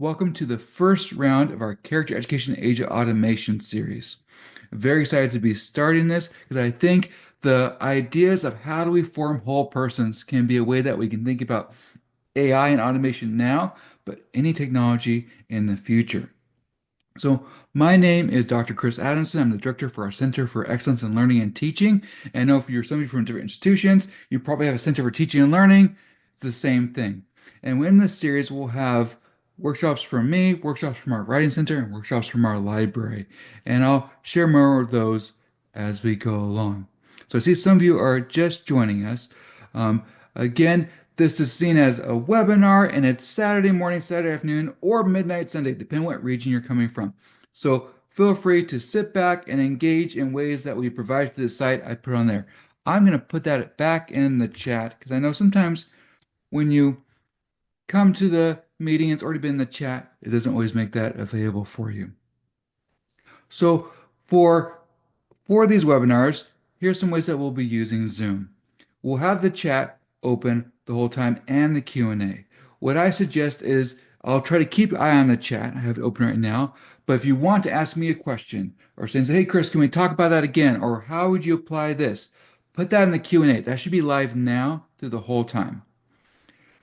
Welcome to the first round of our Character Education Agent Automation series. I'm very excited to be starting this because I think the ideas of how do we form whole persons can be a way that we can think about AI and automation now, but any technology in the future. So, my name is Dr. Chris Adamson. I'm the director for our Center for Excellence in Learning and Teaching. And I know if you're somebody from different institutions, you probably have a Center for Teaching and Learning. It's the same thing. And in this series, we'll have workshops from me, workshops from our writing center, and workshops from our library. And I'll share more of those as we go along. So, I see some of you are just joining us. Um, Again, this is seen as a webinar and it's Saturday morning, Saturday afternoon, or midnight Sunday, depending what region you're coming from. So feel free to sit back and engage in ways that we provide to the site I put on there. I'm going to put that back in the chat because I know sometimes when you come to the meeting, it's already been in the chat. It doesn't always make that available for you. So for for these webinars, here's some ways that we'll be using Zoom. We'll have the chat open the whole time and the Q&A. What I suggest is I'll try to keep an eye on the chat. I have it open right now. But if you want to ask me a question or say, hey, Chris, can we talk about that again? Or how would you apply this? Put that in the Q&A. That should be live now through the whole time.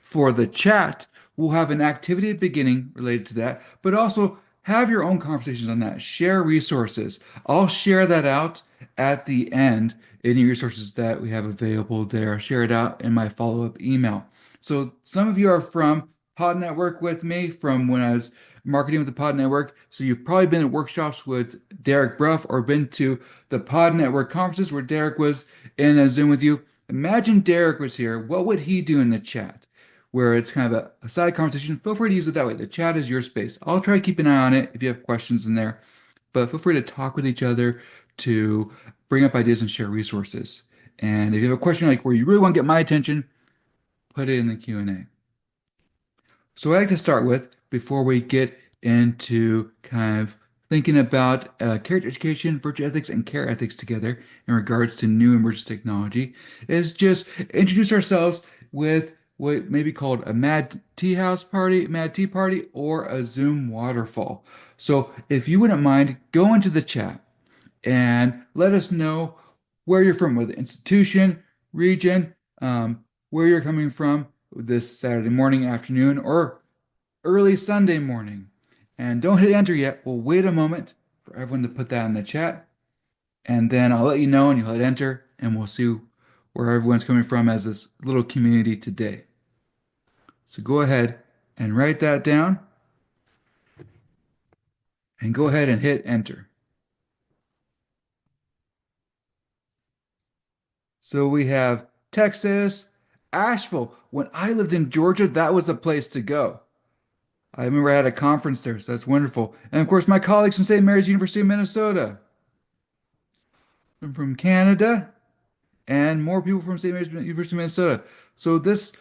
For the chat, we'll have an activity at the beginning related to that, but also have your own conversations on that. Share resources. I'll share that out at the end, any resources that we have available there. I'll share it out in my follow-up email. So some of you are from Pod Network with me from when I was marketing with the Pod Network. So you've probably been at workshops with Derek Bruff or been to the Pod Network conferences where Derek was in a Zoom with you. Imagine Derek was here. What would he do in the chat? Where it's kind of a side conversation, feel free to use it that way. The chat is your space. I'll try to keep an eye on it if you have questions in there, but feel free to talk with each other, to bring up ideas and share resources. And if you have a question like where you really want to get my attention, put it in the Q&A. So what I like to start with before we get into kind of thinking about character education, virtue ethics, and care ethics together in regards to new emerging technology is just introduce ourselves with what may be called a Mad Tea House party, Mad Tea party, or a Zoom waterfall. So if you wouldn't mind, go into the chat and let us know where you're from, whether institution, region, where you're coming from this Saturday morning, afternoon, or early Sunday morning. And don't hit enter yet. We'll wait a moment for everyone to put that in the chat. And then I'll let you know and you'll hit enter and we'll see where everyone's coming from as this little community today. So go ahead and write that down and go ahead and hit enter. So we have Texas, Asheville. When I lived in Georgia, that was the place to go. I remember I had a conference there, so that's wonderful. And of course, my colleagues from St. Mary's University of Minnesota. I'm from Canada, and more people from St. Mary's University of Minnesota. So this,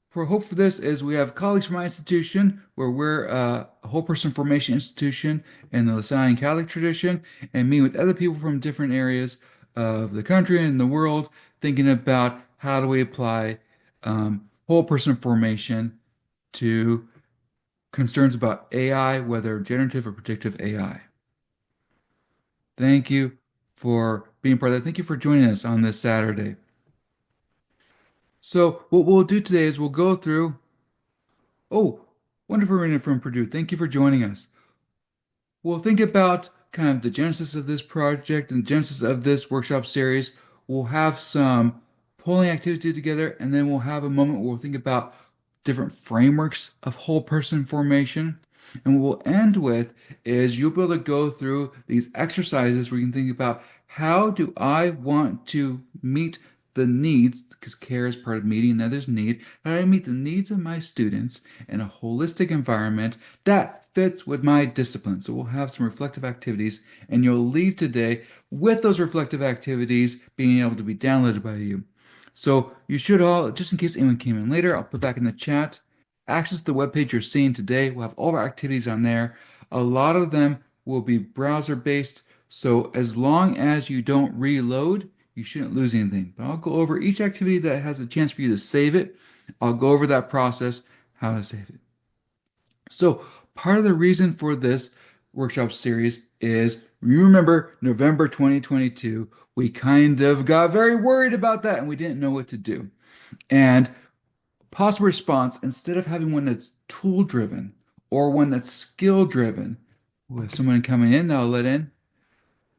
for hope for this is we have colleagues from my institution, where we're a whole person formation institution in the Lasallian Catholic tradition, and meet with other people from different areas of the country and the world, thinking about how do we apply whole person formation to concerns about AI, whether generative or predictive AI. Thank you for being part of that. Thank you for joining us on this Saturday. So, what we'll do today is we'll go through. Oh, wonderful, Rena from Purdue. Thank you for joining us. We'll think about kind of the genesis of this project and genesis of this workshop series. We'll have some polling activity together, and then we'll have a moment where we'll think about different frameworks of whole person formation. And what we'll end with is you'll be able to go through these exercises where you can think about how do I want to meet the needs, because care is part of meeting another's need, how do I meet the needs of my students in a holistic environment that fits with my discipline. So we'll have some reflective activities, and you'll leave today with those reflective activities being able to be downloaded by you. So you should all, just in case anyone came in later, I'll put back in the chat, access the webpage you're seeing today. We'll have all of our activities on there. A lot of them will be browser based. So as long as you don't reload, you shouldn't lose anything. But I'll go over each activity that has a chance for you to save it. I'll go over that process, how to save it. So Part of the reason for this workshop series is you remember November 2022, we kind of got very worried about that and we didn't know what to do. And possible response, instead of having one that's tool driven or one that's skill driven, with someone coming in that I'll let in,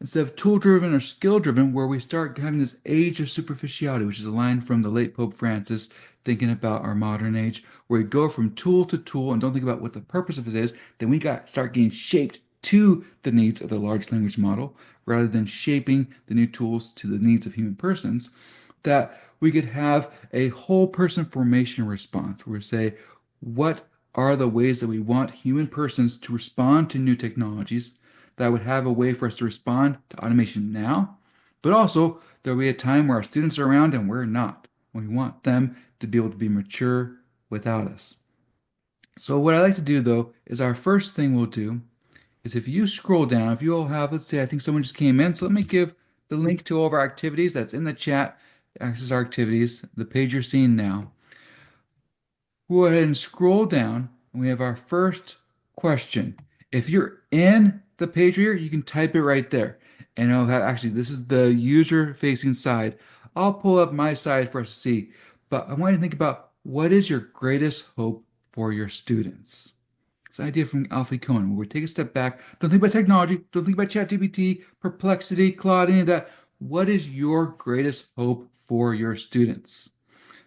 instead of tool driven or skill driven, where we start having this age of superficiality, which is a line from the late Pope Francis, thinking about our modern age, where we go from tool to tool and don't think about what the purpose of it is, then we got start getting shaped to the needs of the large language model rather than shaping the new tools to the needs of human persons, that we could have a whole person formation response where we say, what are the ways that we want human persons to respond to new technologies that would have a way for us to respond to automation now, but also there'll be a time where our students are around and we're not. We want them to be able to be mature without us. So what I like to do though is our first thing we'll do is if you scroll down, if you all have, let's say I think someone just came in, so let me give the link to all of our activities that's in the chat, access our activities, the page you're seeing now. We'll go ahead and scroll down and we have our first question. If you're in the page here, you can type it right there. And it'll have, actually, this is the user facing side. I'll pull up my side for us to see. But I want you to think about what is your greatest hope for your students? It's an idea from Alfie Cohen, where we take a step back. Don't think about technology. Don't think about ChatGPT, Perplexity, Claude, any of that. What is your greatest hope for your students?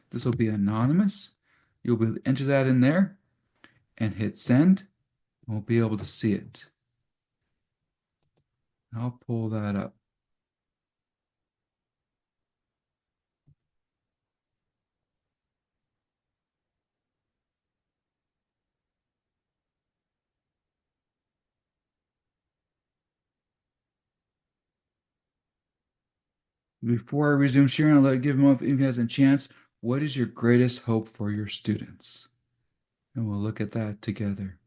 This will be anonymous. You'll be able to enter that in there and hit send. We'll be able to see it. I'll pull that up. Before I resume sharing, I'll give him if he has a chance. What is your greatest hope for your students? And we'll look at that together.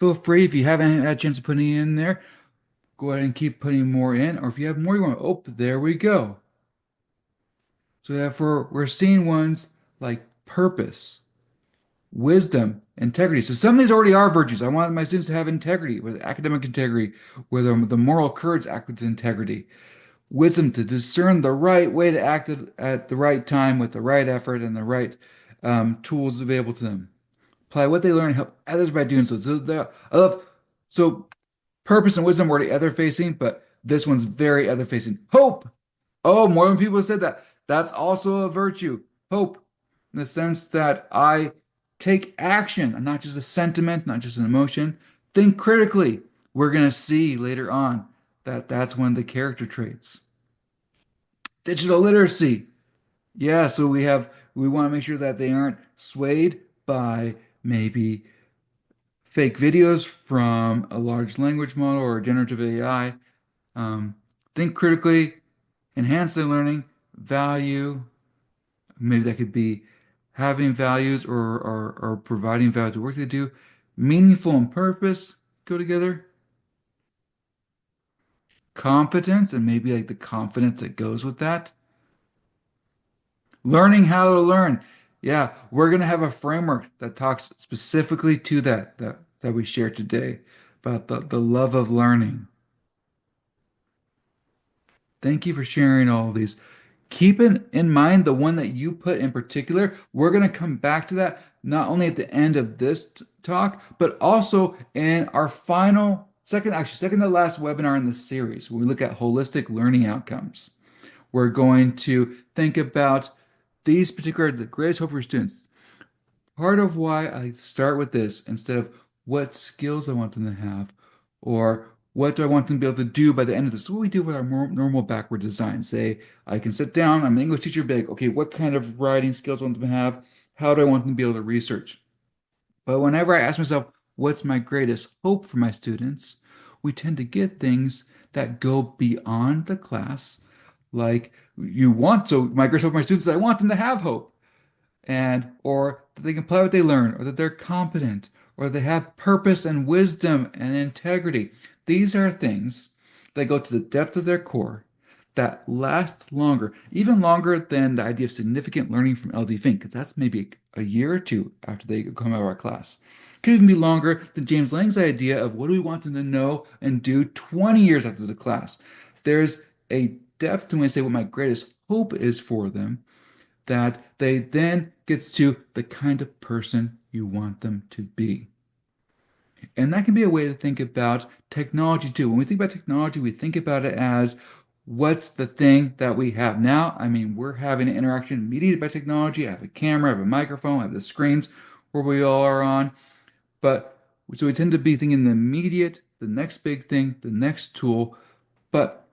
Feel free, if you haven't had a chance to put any in there, go ahead and keep putting more in. Or if you have more you want, oh, there we go. So therefore, we're seeing ones like purpose, wisdom, integrity. So some of these already are virtues. I want my students to have integrity, with academic integrity, where the moral courage act with integrity. Wisdom to discern the right way to act at the right time with the right effort and the right tools available to them. Apply what they learn and help others by doing so. So purpose and wisdom are already other facing, but this one's very other facing. Hope. Oh, more than people have said that. That's also a virtue. Hope, in the sense that I take action. I'm not just a sentiment, not just an emotion. Think critically. We're going to see later on that that's one of the character traits. Digital literacy. Yeah, so we want to make sure that they aren't swayed by maybe fake videos from a large language model or generative AI. Think critically, enhance their learning, value. Maybe that could be having values or providing value to work they do. Meaningful and purpose go together. Competence and maybe like the confidence that goes with that. Learning how to learn. Yeah, we're going to have a framework that talks specifically to that we shared today about the love of learning. Thank you for sharing all of these. Keep in mind the one that you put in particular. We're going to come back to that not only at the end of this talk, but also in our final second to last webinar in the series, where we look at holistic learning outcomes. We're going to think about these particular, the greatest hope for students. Part of why I start with this instead of what skills I want them to have or what do I want them to be able to do by the end of this. What we do with our normal backward design. Say, I can sit down, I'm an English teacher, be like, okay, what kind of writing skills I want them to have? How do I want them to be able to research? But whenever I ask myself, what's my greatest hope for my students? We tend to get things that go beyond the class. Like you want, so my greatest hope for my students is I want them to have hope and or that they can apply what they learn, or that they're competent, or they have purpose and wisdom and integrity. These are things that go to the depth of their core that last longer, even longer than the idea of significant learning from LD Fink, because that's maybe a year or two after they come out of our class. Could even be longer than James Lang's idea of what do we want them to know and do 20 years after the class. There's a depth to when I say what my greatest hope is for them, that they then gets to the kind of person you want them to be. And that can be a way to think about technology too. When we think about technology, we think about it as what's the thing that we have now? I mean, we're having an interaction mediated by technology. I have a camera, I have a microphone, I have the screens where we all are on. But so we tend to be thinking the immediate, the next big thing, the next tool. But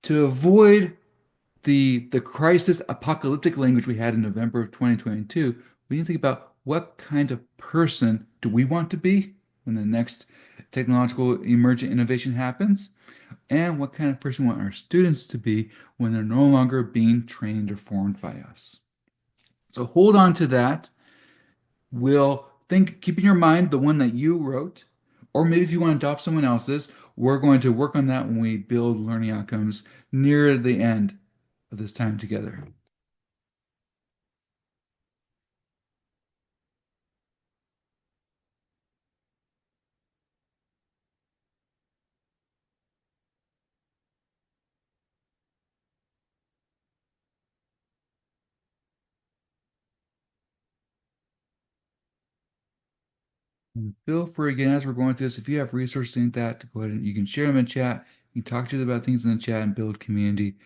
to avoid the crisis apocalyptic language we had in November of 2022, we need to think about what kind of person do we want to be when the next technological emergent innovation happens, and what kind of person we want our students to be when they're no longer being trained or formed by us. So hold on to that. We'll think, keep in your mind the one that you wrote, or maybe if you want to adopt someone else's, we're going to work on that when we build learning outcomes near the end of this time together. And feel free again as we're going through this. If you have resources like that, go ahead and you can share them in chat. You can talk to us about things in the chat and build community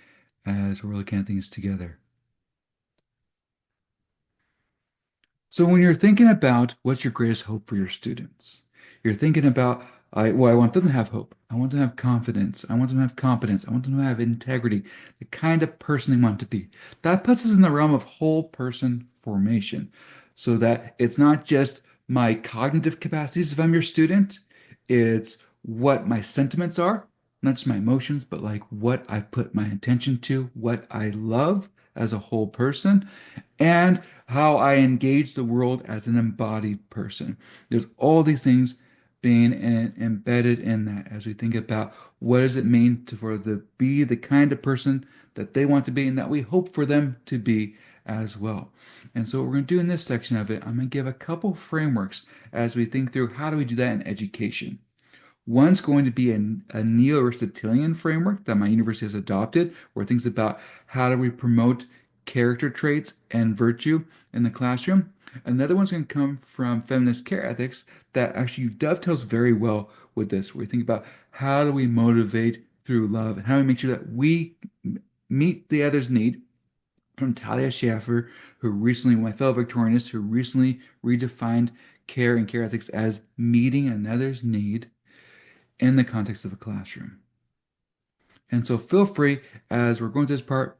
as we're looking at things together. So when you're thinking about what's your greatest hope for your students, you're thinking about, I want them to have hope. I want them to have confidence. I want them to have competence. I want them to have integrity, the kind of person they want to be. That puts us in the realm of whole person formation, so that it's not just my cognitive capacities if I'm your student, it's what my sentiments are, not just my emotions, but like what I put my attention to, what I love as a whole person, and how I engage the world as an embodied person. There's all these things being embedded in that as we think about what does it mean to for the be the kind of person that they want to be and that we hope for them to be as well. And so what we're going to do in this section of it, I'm going to give a couple frameworks as we think through how do we do that in education. One's going to be a neo-Aristotelian framework that my university has adopted, where it thinks about how do we promote character traits and virtue in the classroom. Another one's going to come from feminist care ethics that actually dovetails very well with this, where we think about how do we motivate through love and how do we make sure that we meet the other's need, from Talia Schaffer, who recently, my fellow Victorianist, who recently redefined care and care ethics as meeting another's need in the context of a classroom. And so feel free, as we're going through this part,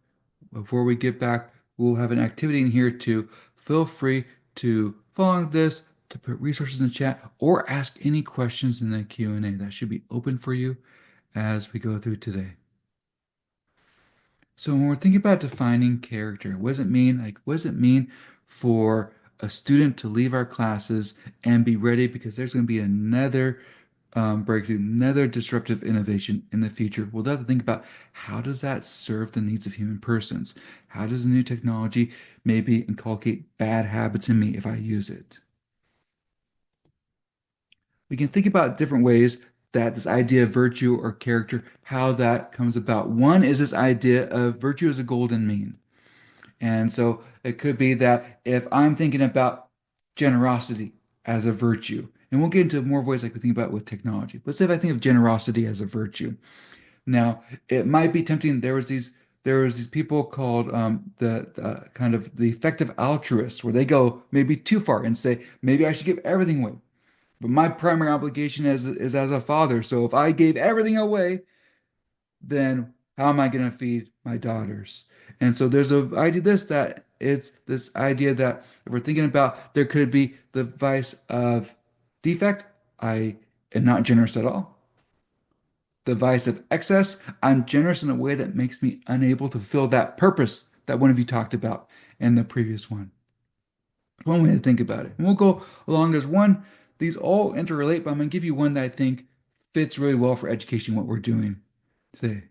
before we get back, we'll have an activity in here to feel free to follow this, to put resources in the chat, or ask any questions in the Q&A. That should be open for you as we go through today. So when we're thinking about defining character, what does it mean? Like, what does it mean for a student to leave our classes and be ready because there's going to be another breakthrough, another disruptive innovation in the future? We'll have to think about how does that serve the needs of human persons? How does the new technology maybe inculcate bad habits in me if I use it? We can think about different ways that this idea of virtue or character, how that comes about. One is this idea of virtue as a golden mean. And so it could be that if I'm thinking about generosity as a virtue, and we'll get into more ways like we think about with technology. Let's say if I think of generosity as a virtue. Now, it might be tempting. There was these people called the kind of the effective altruists, where they go maybe too far and say maybe I should give everything away. But my primary obligation is as a father. So if I gave everything away, then how am I going to feed my daughters? And so there's a idea that it's this idea that if we're thinking about there could be the vice of defect, I am not generous at all. The vice of excess, I'm generous in a way that makes me unable to fulfill that purpose that one of you talked about in the previous one. One way to think about it. And we'll go along. There's one, these all interrelate, but I'm going to give you one that I think fits really well for education, what we're doing today.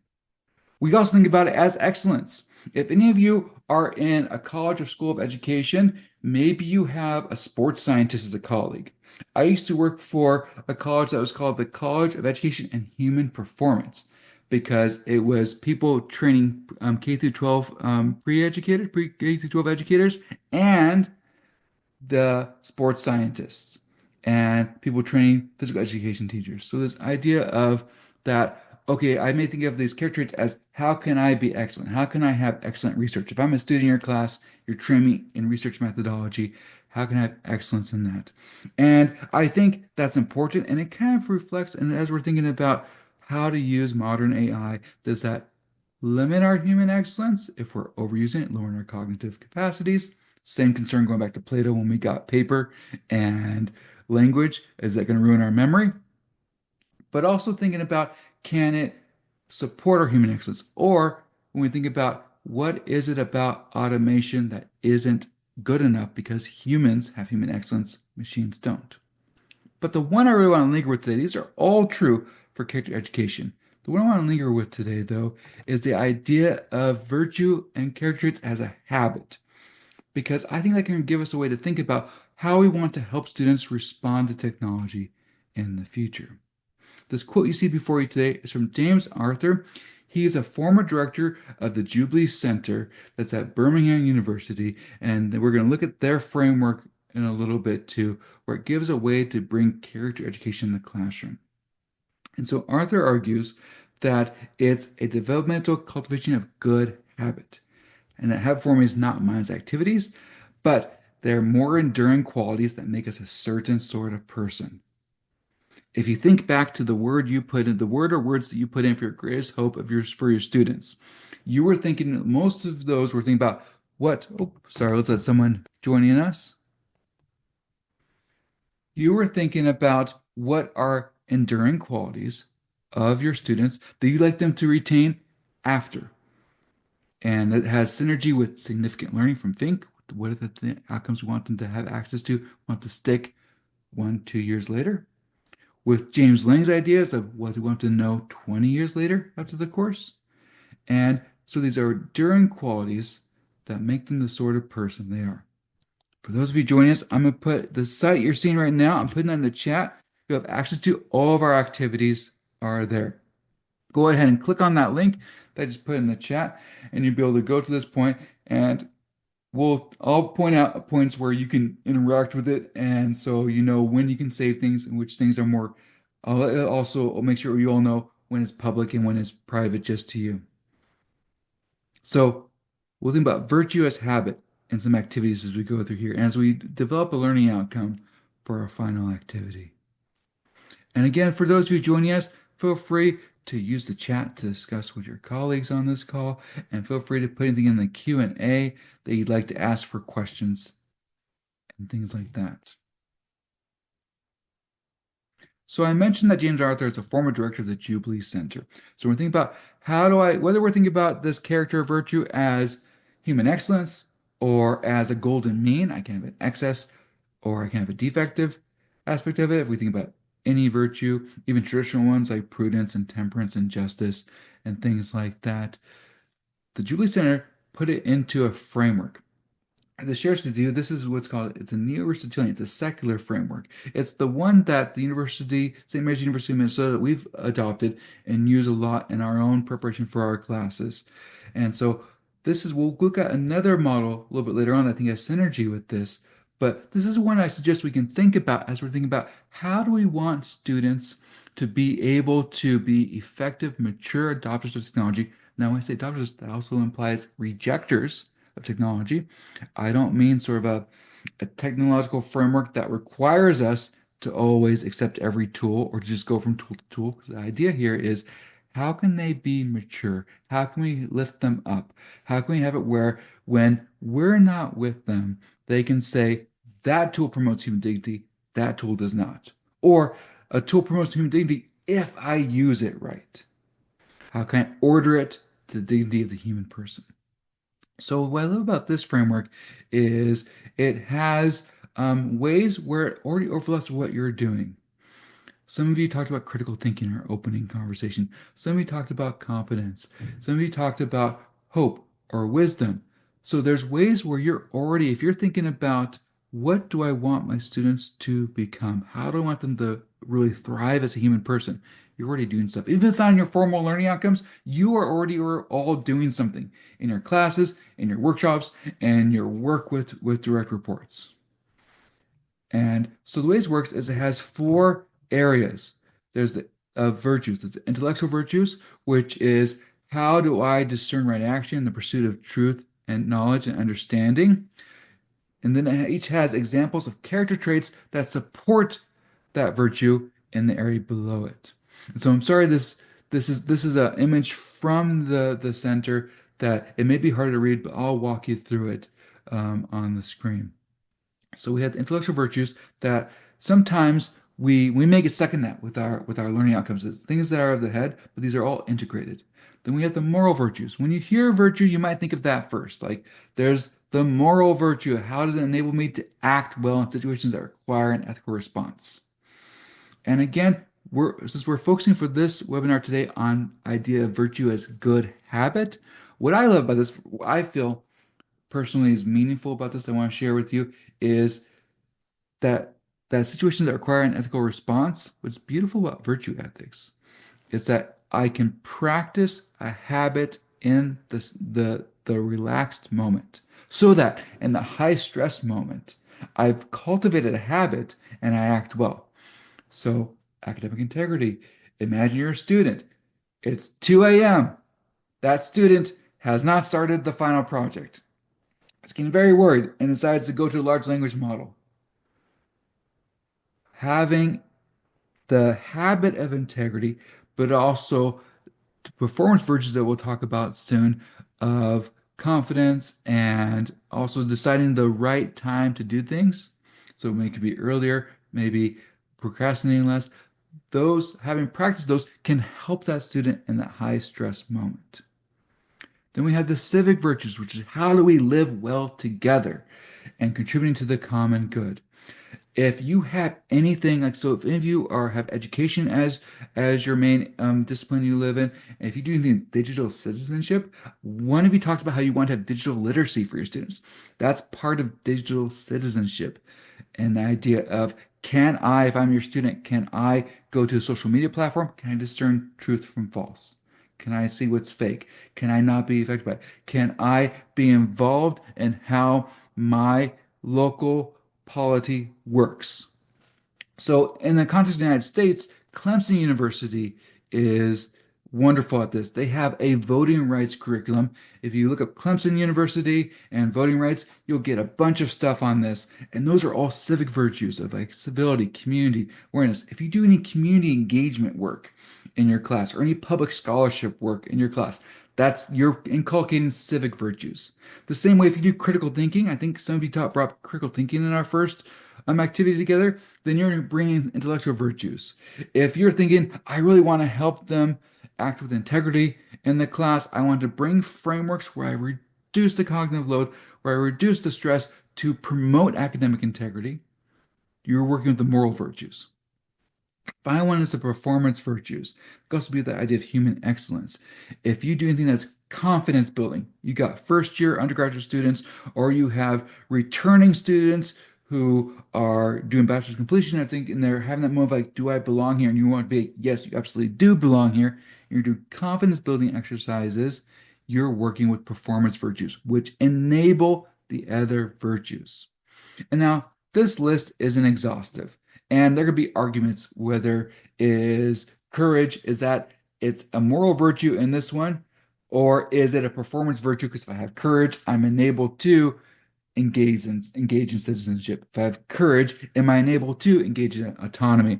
We also think about it as excellence. If any of you are in a college or school of education, maybe you have a sports scientist as a colleague. I used to work for a college that was called the College of Education and Human Performance because it was people training K through 12 pre-educated, pre-K through 12 educators, and the sports scientists and people training physical education teachers. So this idea of that, okay, I may think of these character traits as how can I be excellent? How can I have excellent research? If I'm a student in your class, you're training me in research methodology, how can I have excellence in that? And I think that's important and it kind of reflects, and as we're thinking about how to use modern AI, does that limit our human excellence if we're overusing it, lowering our cognitive capacities? Same concern going back to Plato when we got paper and language. Is that going to ruin our memory? But also thinking about, can it support our human excellence? Or when we think about what is it about automation that isn't good enough because humans have human excellence, machines don't. But the one I really want to linger with today, these are all true for character education. The one I want to linger with today, though, is the idea of virtue and character traits as a habit, because I think that can give us a way to think about how we want to help students respond to technology in the future. This quote you see before you today is from James Arthur. He is a former director of the Jubilee Center that's at Birmingham University, and we're going to look at their framework in a little bit too, where it gives a way to bring character education in the classroom. And so Arthur argues that it's a developmental cultivation of good habit, and that habit forming is not mind's activities, but they're more enduring qualities that make us a certain sort of person. If you think back to the word you put in, the word or words that you put in for your greatest hope of yours for your students, you were thinking, most of those were thinking about what, oh, sorry, let's let someone joining us. You were thinking about what are enduring qualities of your students that you'd like them to retain after. And it has synergy with significant learning from Think. What are the outcomes we want them to have access to, want to stick 1, 2 years later? With James Lang's ideas of what we want to know 20 years later after the course. And so these are enduring qualities that make them the sort of person they are. For those of you joining us, I'm going to put the site you're seeing right now, I'm putting that in the chat. You have access to all of our activities are there. Go ahead and click on that link that I just put in the chat, and you'll be able to go to this point, and I'll point out points where you can interact with it, and so you know when you can save things and which things are more. I'll make sure you all know when it's public and when it's private just to you. So we'll think about virtue as habit and some activities as we go through here, and as we develop a learning outcome for our final activity. And again, for those of you joining us, feel free to use the chat to discuss with your colleagues on this call, and feel free to put anything in the Q&A that you'd like to ask for questions and things like that. So I mentioned that James Arthur is a former director of the Jubilee Center. So we're thinking about whether we're thinking about this character of virtue as human excellence or as a golden mean, I can have an excess or I can have a defective aspect of it. If we think about any virtue, even traditional ones like prudence and temperance and justice and things like that, the Jubilee Center put it into a framework. The Shares do, this is what's called, it's a neo-Aristotelian, it's a secular framework. It's the one that the University, St. Mary's University of Minnesota, we've adopted and use a lot in our own preparation for our classes. And so we'll look at another model a little bit later on that I think has synergy with this. But this is one I suggest we can think about as we're thinking about how do we want students to be able to be effective, mature adopters of technology. Now, when I say adopters, that also implies rejectors of technology. I don't mean sort of a technological framework that requires us to always accept every tool or to just go from tool to tool. Because the idea here is how can they be mature? How can we lift them up? How can we have it where when we're not with them, they can say, that tool promotes human dignity, that tool does not. Or a tool promotes human dignity if I use it right. How can I order it to the dignity of the human person? So what I love about this framework is it has ways where it already overlaps with what you're doing. Some of you talked about critical thinking or opening conversation. Some of you talked about competence. Some of you talked about hope or wisdom. So there's ways where you're already, if you're thinking about what do I want my students to become? How do I want them to really thrive as a human person? You're already doing stuff. Even if it's not in your formal learning outcomes, you are all doing something in your classes, in your workshops, and your work with direct reports. And so the way it works is it has four areas. There's the virtues. There's the intellectual virtues, which is how do I discern right action in the pursuit of truth and knowledge and understanding. And then it each has examples of character traits that support that virtue in the area below it. And so I'm sorry, this is an image from the center that it may be hard to read, but I'll walk you through it on the screen. So we have the intellectual virtues that sometimes we may get stuck in that with our learning outcomes. It's things that are of the head, but these are all integrated. Then we have the moral virtues. When you hear virtue, you might think of that first. Like there's the moral virtue. How does it enable me to act well in situations that require an ethical response? And again, since we're focusing for this webinar today on idea of virtue as good habit, what I love about this, I feel personally is meaningful about this, I want to share with you is that situations that require an ethical response, what's beautiful about virtue ethics is that I can practice a habit in the relaxed moment so that in the high stress moment, I've cultivated a habit and I act well. So academic integrity. Imagine you're a student. It's 2 a.m. That student has not started the final project. It's getting very worried and decides to go to a large language model. Having the habit of integrity, but also the performance virtues that we'll talk about soon of confidence and also deciding the right time to do things. So it could be earlier, maybe procrastinating less. Those, having practiced those, can help that student in that high stress moment. Then we have the civic virtues, which is how do we live well together and contributing to the common good. If you have anything like so, if any of you are have education as your main discipline you live in, and if you do anything in digital citizenship, one of you talked about how you want to have digital literacy for your students. That's part of digital citizenship, and the idea of can I, if I'm your student, can I go to a social media platform? Can I discern truth from false? Can I see what's fake? Can I not be affected by it? Can I be involved in how my local polity works? So, in the context of the United States, Clemson University is wonderful at this. They have a voting rights curriculum. If you look up Clemson University and voting rights, you'll get a bunch of stuff on this. And those are all civic virtues of like civility, community awareness. If you do any community engagement work in your class or any public scholarship work in your class, that's you're inculcating civic virtues. The same way if you do critical thinking, I think some of you brought up critical thinking in our first activity together, then you're bringing intellectual virtues. If you're thinking, I really want to help them act with integrity in the class, I want to bring frameworks where I reduce the cognitive load, where I reduce the stress to promote academic integrity, you're working with the moral virtues. Final one is the performance virtues. It could also be the idea of human excellence. If you do anything that's confidence building, you got first year undergraduate students, or you have returning students who are doing bachelor's completion, I think, and they're having that moment of like, do I belong here? And you want to be, yes, you absolutely do belong here. You're doing confidence building exercises. You're working with performance virtues, which enable the other virtues. And now this list isn't exhaustive. And there could be arguments whether is courage, is that it's a moral virtue in this one, or is it a performance virtue? Because if I have courage, I'm enabled to engage in citizenship. If I have courage, am I enabled to engage in autonomy?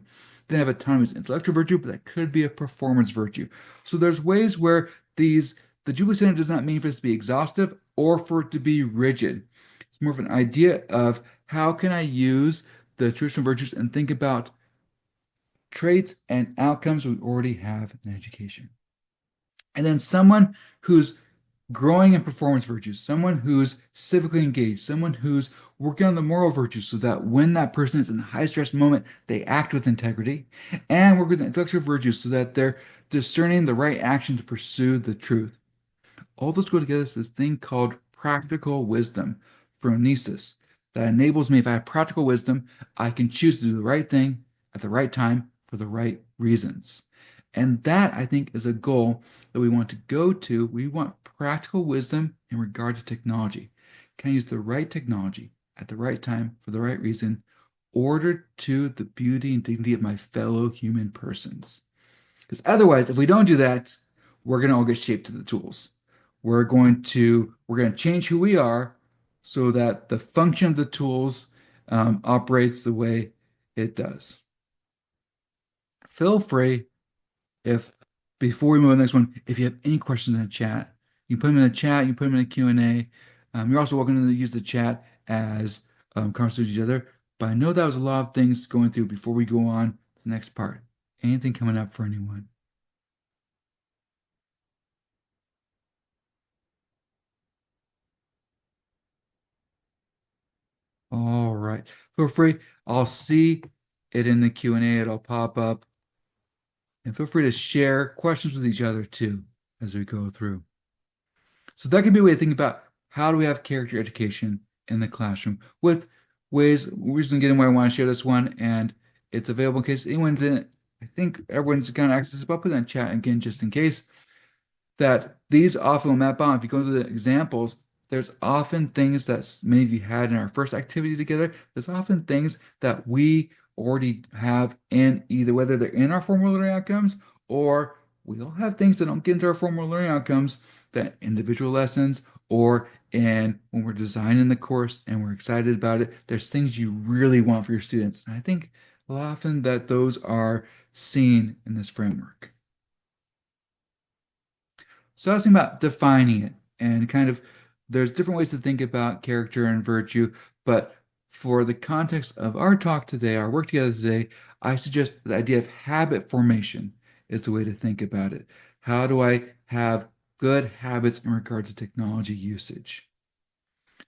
Then I have autonomy as intellectual virtue, but that could be a performance virtue. So there's ways where the Jubilee Center does not mean for this to be exhaustive or for it to be rigid. It's more of an idea of how can I use the traditional virtues and think about traits and outcomes we already have in education. And then someone who's growing in performance virtues, someone who's civically engaged, someone who's working on the moral virtues so that when that person is in a high stress moment, they act with integrity, and work with intellectual virtues so that they're discerning the right action to pursue the truth. All those go together as this thing called practical wisdom from Nisus that enables me, if I have practical wisdom, I can choose to do the right thing at the right time for the right reasons. And that, I think, is a goal that we want to go to. We want practical wisdom in regard to technology. Can I use the right technology at the right time for the right reason, ordered to the beauty and dignity of my fellow human persons? Because otherwise, if we don't do that, we're going to all get shaped to the tools. We're going to change who we are so that the function of the tools operates the way it does. Feel free, if before we move on to the next one, if you have any questions in the chat, you can put them in the chat, you can put them in the Q&A. You're also welcome to use the chat as conversations with each other. But I know that was a lot of things going through before we go on to the next part. Anything coming up for anyone? All right. Feel free. I'll see it in the Q&A. It'll pop up. And feel free to share questions with each other too as we go through. So that could be a way to think about how do we have character education in the classroom with ways. We're just getting why I want to share this one, and it's available in case anyone didn't. I think everyone's kind of access, but I'll put it in chat again just in case that these often will map on. If you go to the examples, there's often things that many of you had in our first activity together. There's often things that we already have in either whether they're in our formal learning outcomes or we all have things that don't get into our formal learning outcomes that individual lessons or in when we're designing the course and we're excited about it, there's things you really want for your students. And I think often that those are seen in this framework. So I was thinking about defining it and kind of there's different ways to think about character and virtue, but for the context of our talk today, our work together today, I suggest the idea of habit formation is the way to think about it. How do I have good habits in regard to technology usage?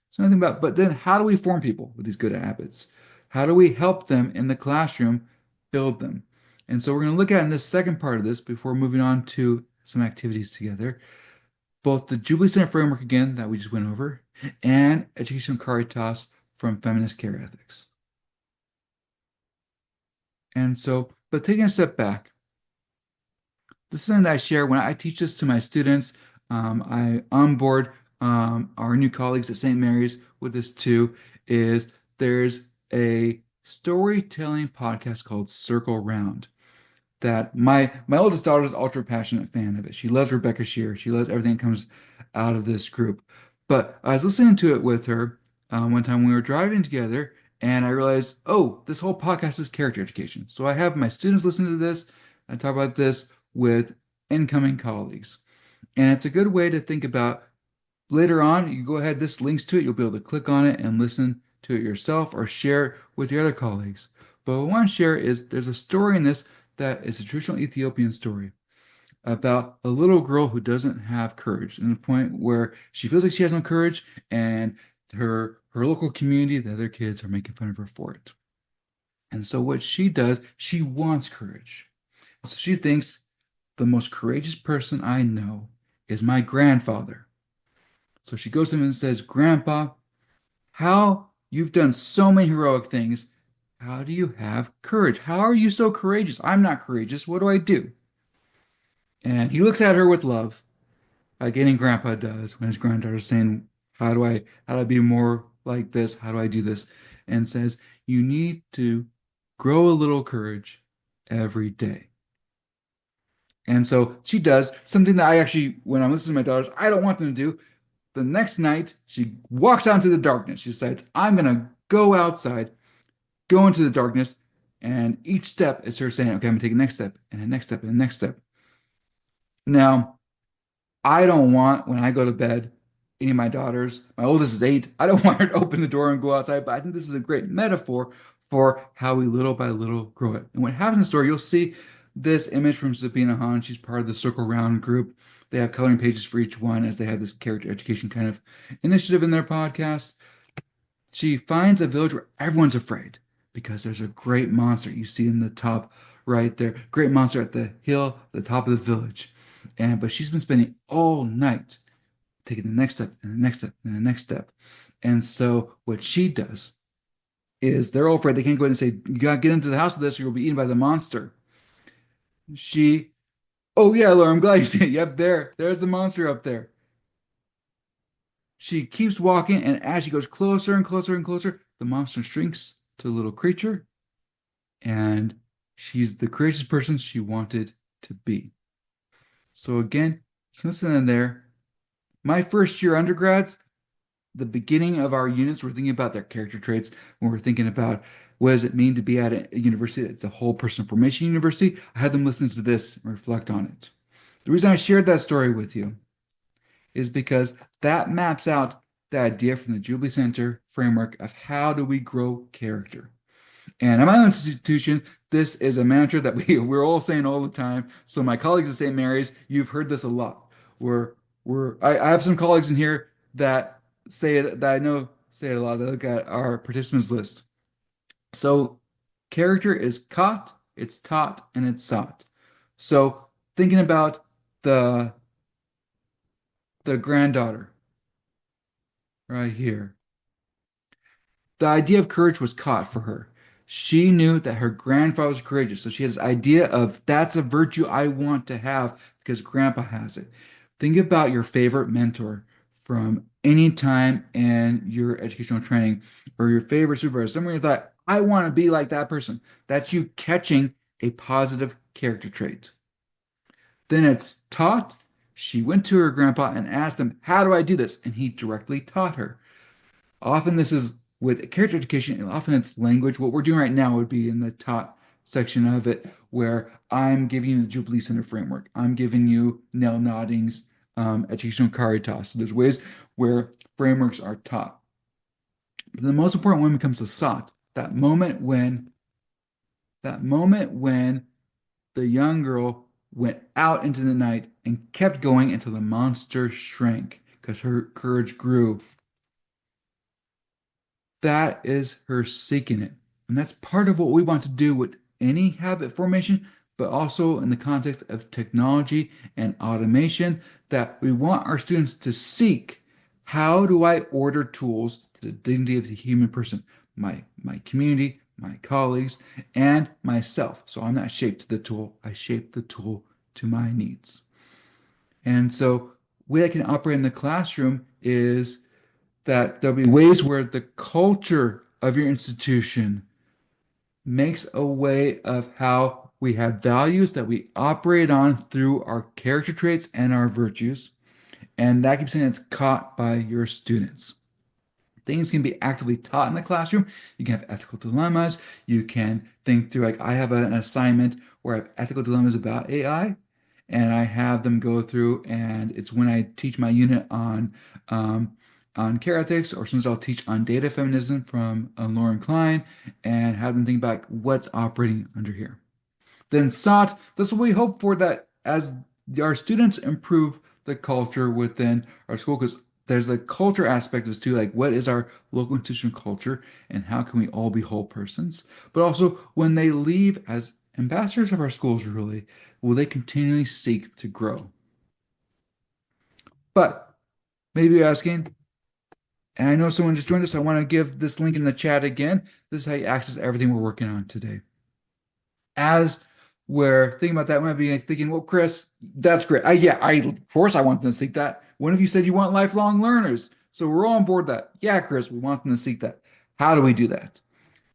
Something about, but then how do we form people with these good habits? How do we help them in the classroom build them? And so we're going to look at in this second part of this before moving on to some activities together both the Jubilee Center framework again that we just went over and Educational Caritas from Feminist Care Ethics. And so, but taking a step back, this is something that I share when I teach this to my students. I onboard our new colleagues at St. Mary's with this too, is there's a storytelling podcast called Circle Round that my oldest daughter is an ultra passionate fan of it. She loves Rebecca Shear. She loves everything that comes out of this group. But I was listening to it with her one time when we were driving together, and I realized, oh, this whole podcast is character education. So I have my students listen to this. I talk about this with incoming colleagues, and it's a good way to think about later on. You go ahead, this links to it. You'll be able to click on it and listen to it yourself or share with your other colleagues. But what I want to share is there's a story in this that is a traditional Ethiopian story about a little girl who doesn't have courage, and the point where she feels like she has no courage, and her local community, the other kids, are making fun of her for it. And so what she does, she wants courage. So she thinks the most courageous person I know is my grandfather. So she goes to him and says, Grandpa, how you've done so many heroic things. How do you have courage? How are you so courageous? I'm not courageous. What do I do? And he looks at her with love, like any grandpa does when his granddaughter's saying, how do I be more like this? How do I do this? And says, you need to grow a little courage every day. And so she does something that I actually, when I'm listening to my daughters, I don't want them to do. The next night, she walks out into the darkness. She decides, I'm going to go outside, go into the darkness, and each step is her saying, okay, I'm going to take a next step, and a next step, and a next step. Now, I don't want, when I go to bed, any of my daughters, my oldest is 8, I don't want her to open the door and go outside, but I think this is a great metaphor for how we little by little grow it. And what happens in the story, you'll see this image from Sabina Hahn. She's part of the Circle Round group. They have coloring pages for each one as they have this character education kind of initiative in their podcast. She finds a village where everyone's afraid because there's a great monster you see in the top right there. Great monster at the hill, the top of the village. And but she's been spending all night taking the next step and the next step and the next step. And so what she does is they're all afraid. They can't go in and say, "You gotta get into the house with us or you'll be eaten by the monster." She, oh yeah, Laura, I'm glad you see it. Yep, there's the monster up there. She keeps walking, and as she goes closer and closer and closer, the monster shrinks to a little creature, and she's the courageous person she wanted to be. So again, you can listen in there. My first year undergrads, the beginning of our units, we're thinking about their character traits when we're thinking about what does it mean to be at a university. It's a whole person formation university. I had them listen to this and reflect on it. The reason I shared that story with you is because that maps out the idea from the Jubilee Center framework of how do we grow character. And at my own institution, this is a mantra that we're all saying all the time. So my colleagues at St. Mary's, you've heard this a lot. I have some colleagues in here that say it that I know say it a lot. They look at our participants list. So character is caught, it's taught, and it's sought. So thinking about the the granddaughter right here. The idea of courage was caught for her. She knew that her grandfather was courageous. So she has this idea of that's a virtue I want to have because grandpa has it. Think about your favorite mentor from any time in your educational training or your favorite supervisor. Somewhere you thought, I want to be like that person. That's you catching a positive character trait. Then it's taught. She went to her grandpa and asked him, how do I do this? And he directly taught her. Often this is with character education, and often it's language. What we're doing right now would be in the taught section of it, where I'm giving you the Jubilee Center framework. I'm giving you Nell Nodding's educational caritas. So there's ways where frameworks are taught. But the most important one becomes the sought. That moment when the young girl went out into the night and kept going until the monster shrank because her courage grew. That is her seeking it. And that's part of what we want to do with any habit formation, but also in the context of technology and automation, that we want our students to seek how do I order tools to the dignity of the human person, my community, my colleagues, and myself. So I'm not shaped to the tool, I shape the tool to my needs. And so the way I can operate in the classroom is that there'll be ways where the culture of your institution makes a way of how we have values that we operate on through our character traits and our virtues. And that keeps saying it's caught by your students. Things can be actively taught in the classroom. You can have ethical dilemmas. You can think through, like, I have an assignment where I have ethical dilemmas about AI, and I have them go through, and it's when I teach my unit on care ethics, or sometimes I'll teach on data feminism from Lauren Klein, and have them think about what's operating under here. Then SOT, that's what we hope for, that as our students improve the culture within our school, because there's a culture aspect as to, like, what is our local institutional culture and how can we all be whole persons? But also when they leave as ambassadors of our schools, really, will they continually seek to grow? But maybe you're asking, and I know someone just joined us, so I want to give this link in the chat again. This is how you access everything we're working on today. As we're thinking about that, we might be thinking, well, Chris, that's great. Of course I want them to seek that. One of you said you want lifelong learners. So we're all on board that. Yeah, Chris, we want them to seek that. How do we do that?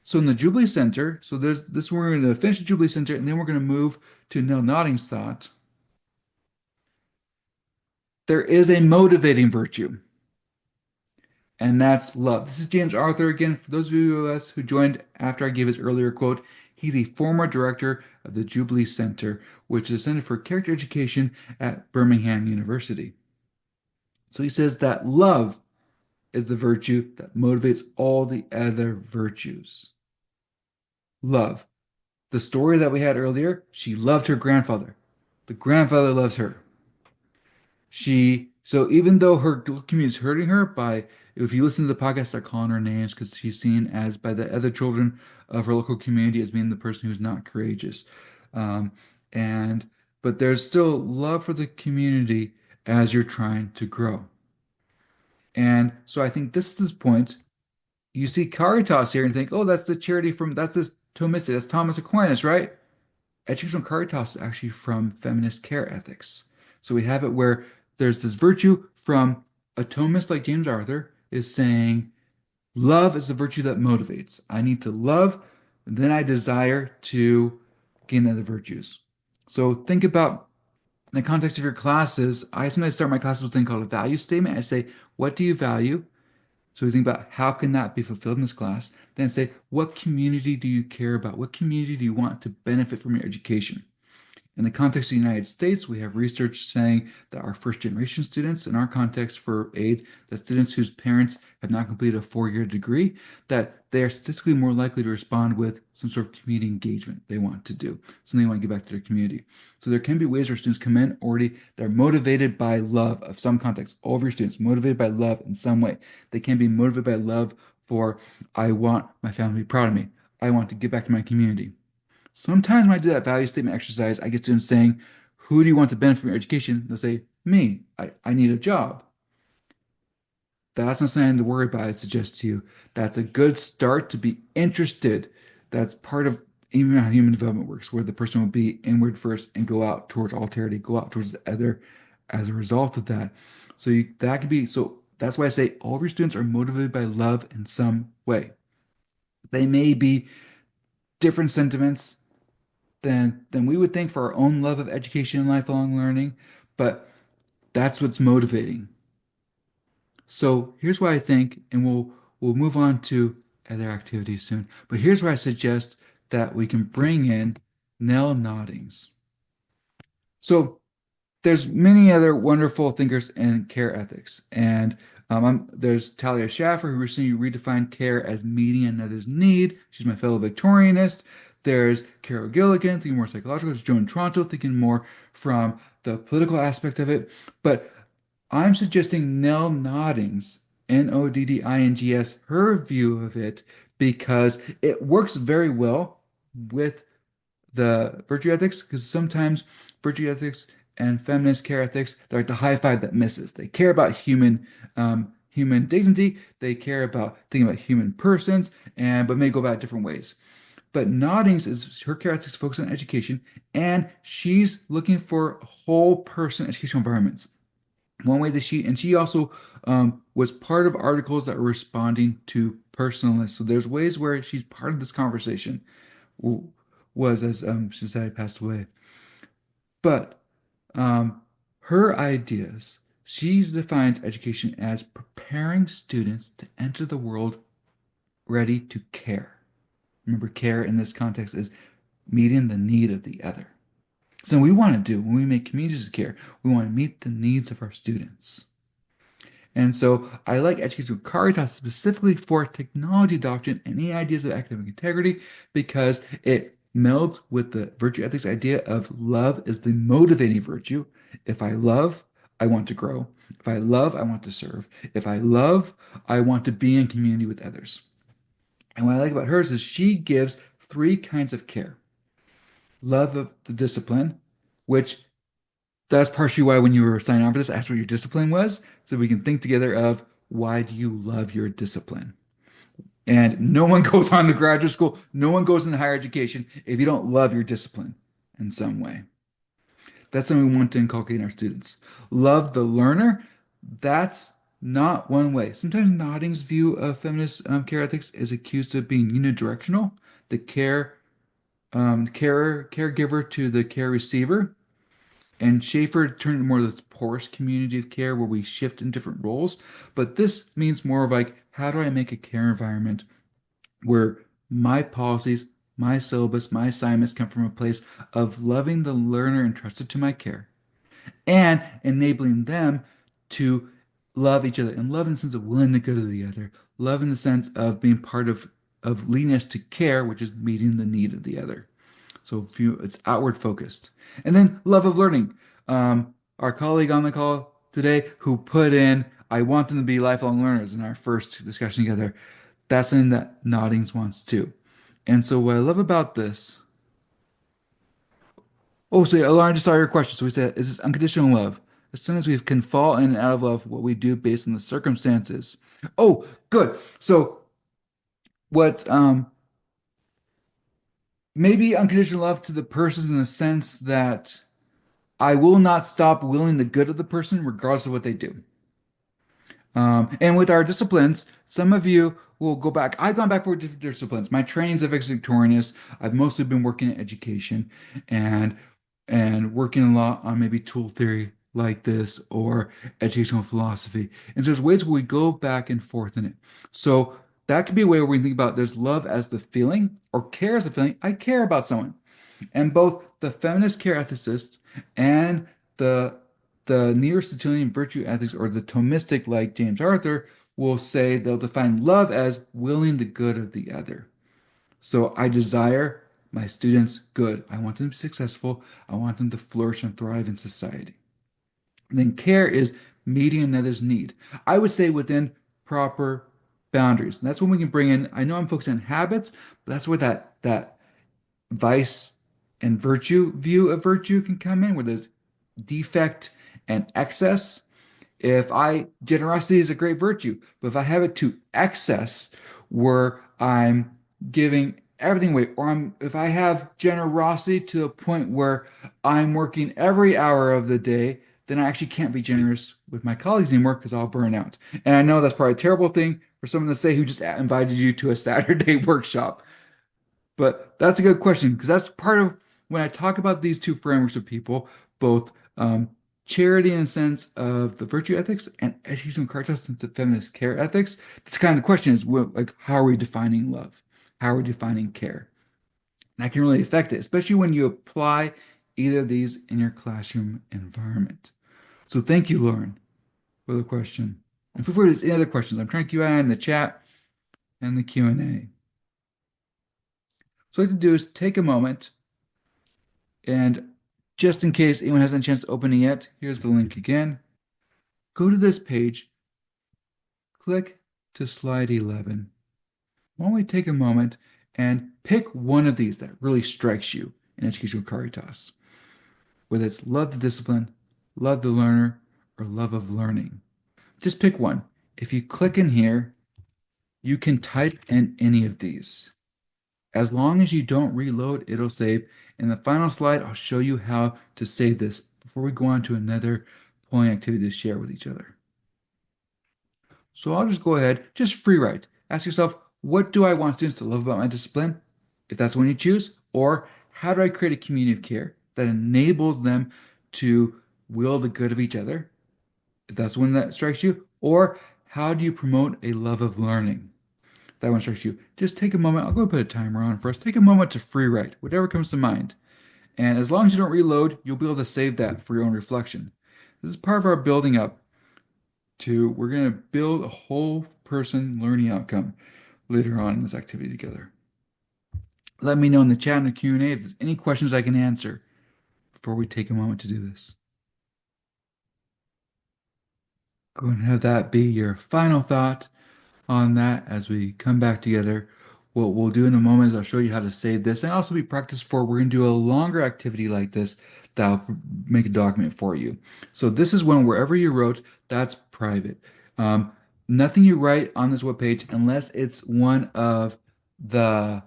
So in the Jubilee Center, so there's this, we're going to finish the Jubilee Center, and then we're going to move to Nell Nodding's thought. There is a motivating virtue, and that's love. This is James Arthur again. For those of you of us who joined after I gave his earlier quote, he's a former director of the Jubilee Center, which is a Center for Character Education at Birmingham University. So he says that love is the virtue that motivates all the other virtues. Love. The story that we had earlier, she loved her grandfather. The grandfather loves her. So even though her community is hurting her by, if you listen to the podcast, they're calling her names because she's seen as by the other children of her local community as being the person who's not courageous. Um, and, but there's still love for the community as you're trying to grow. And so I think this is this point. You see Caritas here and think, oh, that's the charity from, that's this Thomistic, that's Thomas Aquinas, right? Educational Caritas is actually from feminist care ethics. So we have it where there's this virtue from a Thomist like James Arthur is saying, love is the virtue that motivates. I need to love, and then I desire to gain other virtues. So think about in the context of your classes, I sometimes start my classes with a thing called a value statement. I say, what do you value? So we think about how can that be fulfilled in this class? Then say, what community do you care about? What community do you want to benefit from your education? In the context of the United States, we have research saying that our first generation students, in our context for aid, that students whose parents have not completed a 4-year degree, that they are statistically more likely to respond with some sort of community engagement they want to do, something they want to give back to their community. So there can be ways where students come in already, they're motivated by love of some context. All of your students motivated by love in some way. They can be motivated by love for, I want my family to be proud of me. I want to give back to my community. Sometimes when I do that value statement exercise, I get students saying, who do you want to benefit from your education? They'll say, me. I need a job. That's not something to worry about. I suggest to you. That's a good start to be interested. That's part of even how human development works, where the person will be inward first and go out towards alterity, go out towards the other as a result of that. That could be, so that's why I say all of your students are motivated by love in some way. They may be different sentiments than we would think for our own love of education and lifelong learning, but that's what's motivating. So here's why I think, and we'll move on to other activities soon, but here's where I suggest that we can bring in Nell Noddings. So there's many other wonderful thinkers in care ethics, and there's Talia Schaffer, who recently redefined care as meeting another's need. She's my fellow Victorianist. There's Carol Gilligan, thinking more psychological. There's Joan Tronto, thinking more from the political aspect of it. But I'm suggesting Nell Noddings, Noddings, her view of it, because it works very well with the virtue ethics, because sometimes virtue ethics and feminist care ethics, they're like the high five that misses. They care about human dignity. They care about thinking about human persons, and but may go about it different ways. But Noddings is her care ethics focus on education, and she's looking for whole person educational environments. One way that she also was part of articles that were responding to personalists. So there's ways where she's part of this conversation. Was as she said, passed away. But her ideas, she defines education as preparing students to enter the world ready to care. Remember, care in this context is meeting the need of the other. So we want to do when we make communities of care, we want to meet the needs of our students. And so I like Education Caritas specifically for technology adoption and any ideas of academic integrity because it melds with the virtue ethics idea of love is the motivating virtue. If I love, I want to grow. If I love, I want to serve. If I love, I want to be in community with others. And what I like about hers is she gives 3 kinds of care. Love of the discipline, which that's partially why when you were signing on for this, I asked what your discipline was, so we can think together of why do you love your discipline? And no one goes on to graduate school, no one goes into higher education if you don't love your discipline in some way. That's something we want to inculcate in our students. Love the learner, that's not one way. Sometimes Nodding's view of feminist care ethics is accused of being unidirectional, the caregiver to the care receiver. And Schaefer turned it more to this porous community of care where we shift in different roles. But this means more of like, how do I make a care environment where my policies, my syllabus, my assignments come from a place of loving the learner entrusted to my care and enabling them to love each other and love in the sense of willing to go to the other, love in the sense of being part of leading us to care, which is meeting the need of the other. So it's outward focused. And then love of learning. Our colleague on the call, today who put in, I want them to be lifelong learners in our first discussion together. That's something that Noddings wants too. And so what I love about this, oh, so yeah, Lauren just saw your question. So we said, is this unconditional love? As soon as we can fall in and out of love, what we do based on the circumstances. Oh, good. So what's maybe unconditional love to the person in the sense that I will not stop willing the good of the person regardless of what they do. And with our disciplines, some of you will go back. I've gone back for different disciplines. My training's at Victorianus. I've mostly been working in education and working a lot on maybe tool theory like this or educational philosophy. And so there's ways where we go back and forth in it. So that could be a way where we think about there's love as the feeling or care as the feeling. I care about someone. And both the feminist care ethicists and the neo-Aristotelian virtue ethics or the Thomistic like James Arthur will say they'll define love as willing the good of the other. So I desire my students good. I want them to be successful. I want them to flourish and thrive in society. And then care is meeting another's need. I would say within proper boundaries. And that's when we can bring in, I know I'm focused on habits, but that's where that vice and virtue view of virtue can come in, where there's defect and excess. If I generosity is a great virtue, but if I have it to excess where I'm giving everything away, or if I have generosity to a point where I'm working every hour of the day, then I actually can't be generous with my colleagues anymore because I'll burn out. And I know that's probably a terrible thing for someone to say who just invited you to a Saturday workshop. But that's a good question because that's part of when I talk about these two frameworks of people, both charity in the sense of the virtue ethics and educational character sense of feminist care ethics. That's kind of the question is well, like how are we defining love? How are we defining care? And that can really affect it, especially when you apply either of these in your classroom environment. So thank you, Lauren, for the question. And feel free to ask any other questions. I'm trying to keep an eye on the chat and the Q&A. So what I like to do is take a moment and just in case anyone hasn't had a chance to open it yet, here's the link again. Go to this page, click to slide 11. Why don't we take a moment and pick one of these that really strikes you in Educational Caritas, whether it's love the discipline, love the learner, or love of learning. Just pick one. If you click in here, you can type in any of these. As long as you don't reload, it'll save. In the final slide, I'll show you how to save this before we go on to another polling activity to share with each other. So I'll just go ahead, just free write. Ask yourself, what do I want students to love about my discipline? If that's one you choose, or how do I create a community of care that enables them to will the good of each other? If that's one that strikes you, or how do you promote a love of learning? That one strikes you. Just take a moment. I'll go put a timer on first. Take a moment to free write, whatever comes to mind. And as long as you don't reload, you'll be able to save that for your own reflection. This is part of our building up to, we're going to build a whole person learning outcome later on in this activity together. Let me know in the chat and the Q&A if there's any questions I can answer before we take a moment to do this. Go ahead and have that be your final thought on that as we come back together. What we'll do in a moment is I'll show you how to save this and also be practice for. We're going to do a longer activity like this that'll make a document for you. So this is when wherever you wrote, that's private. Nothing you write on this webpage unless it's one of the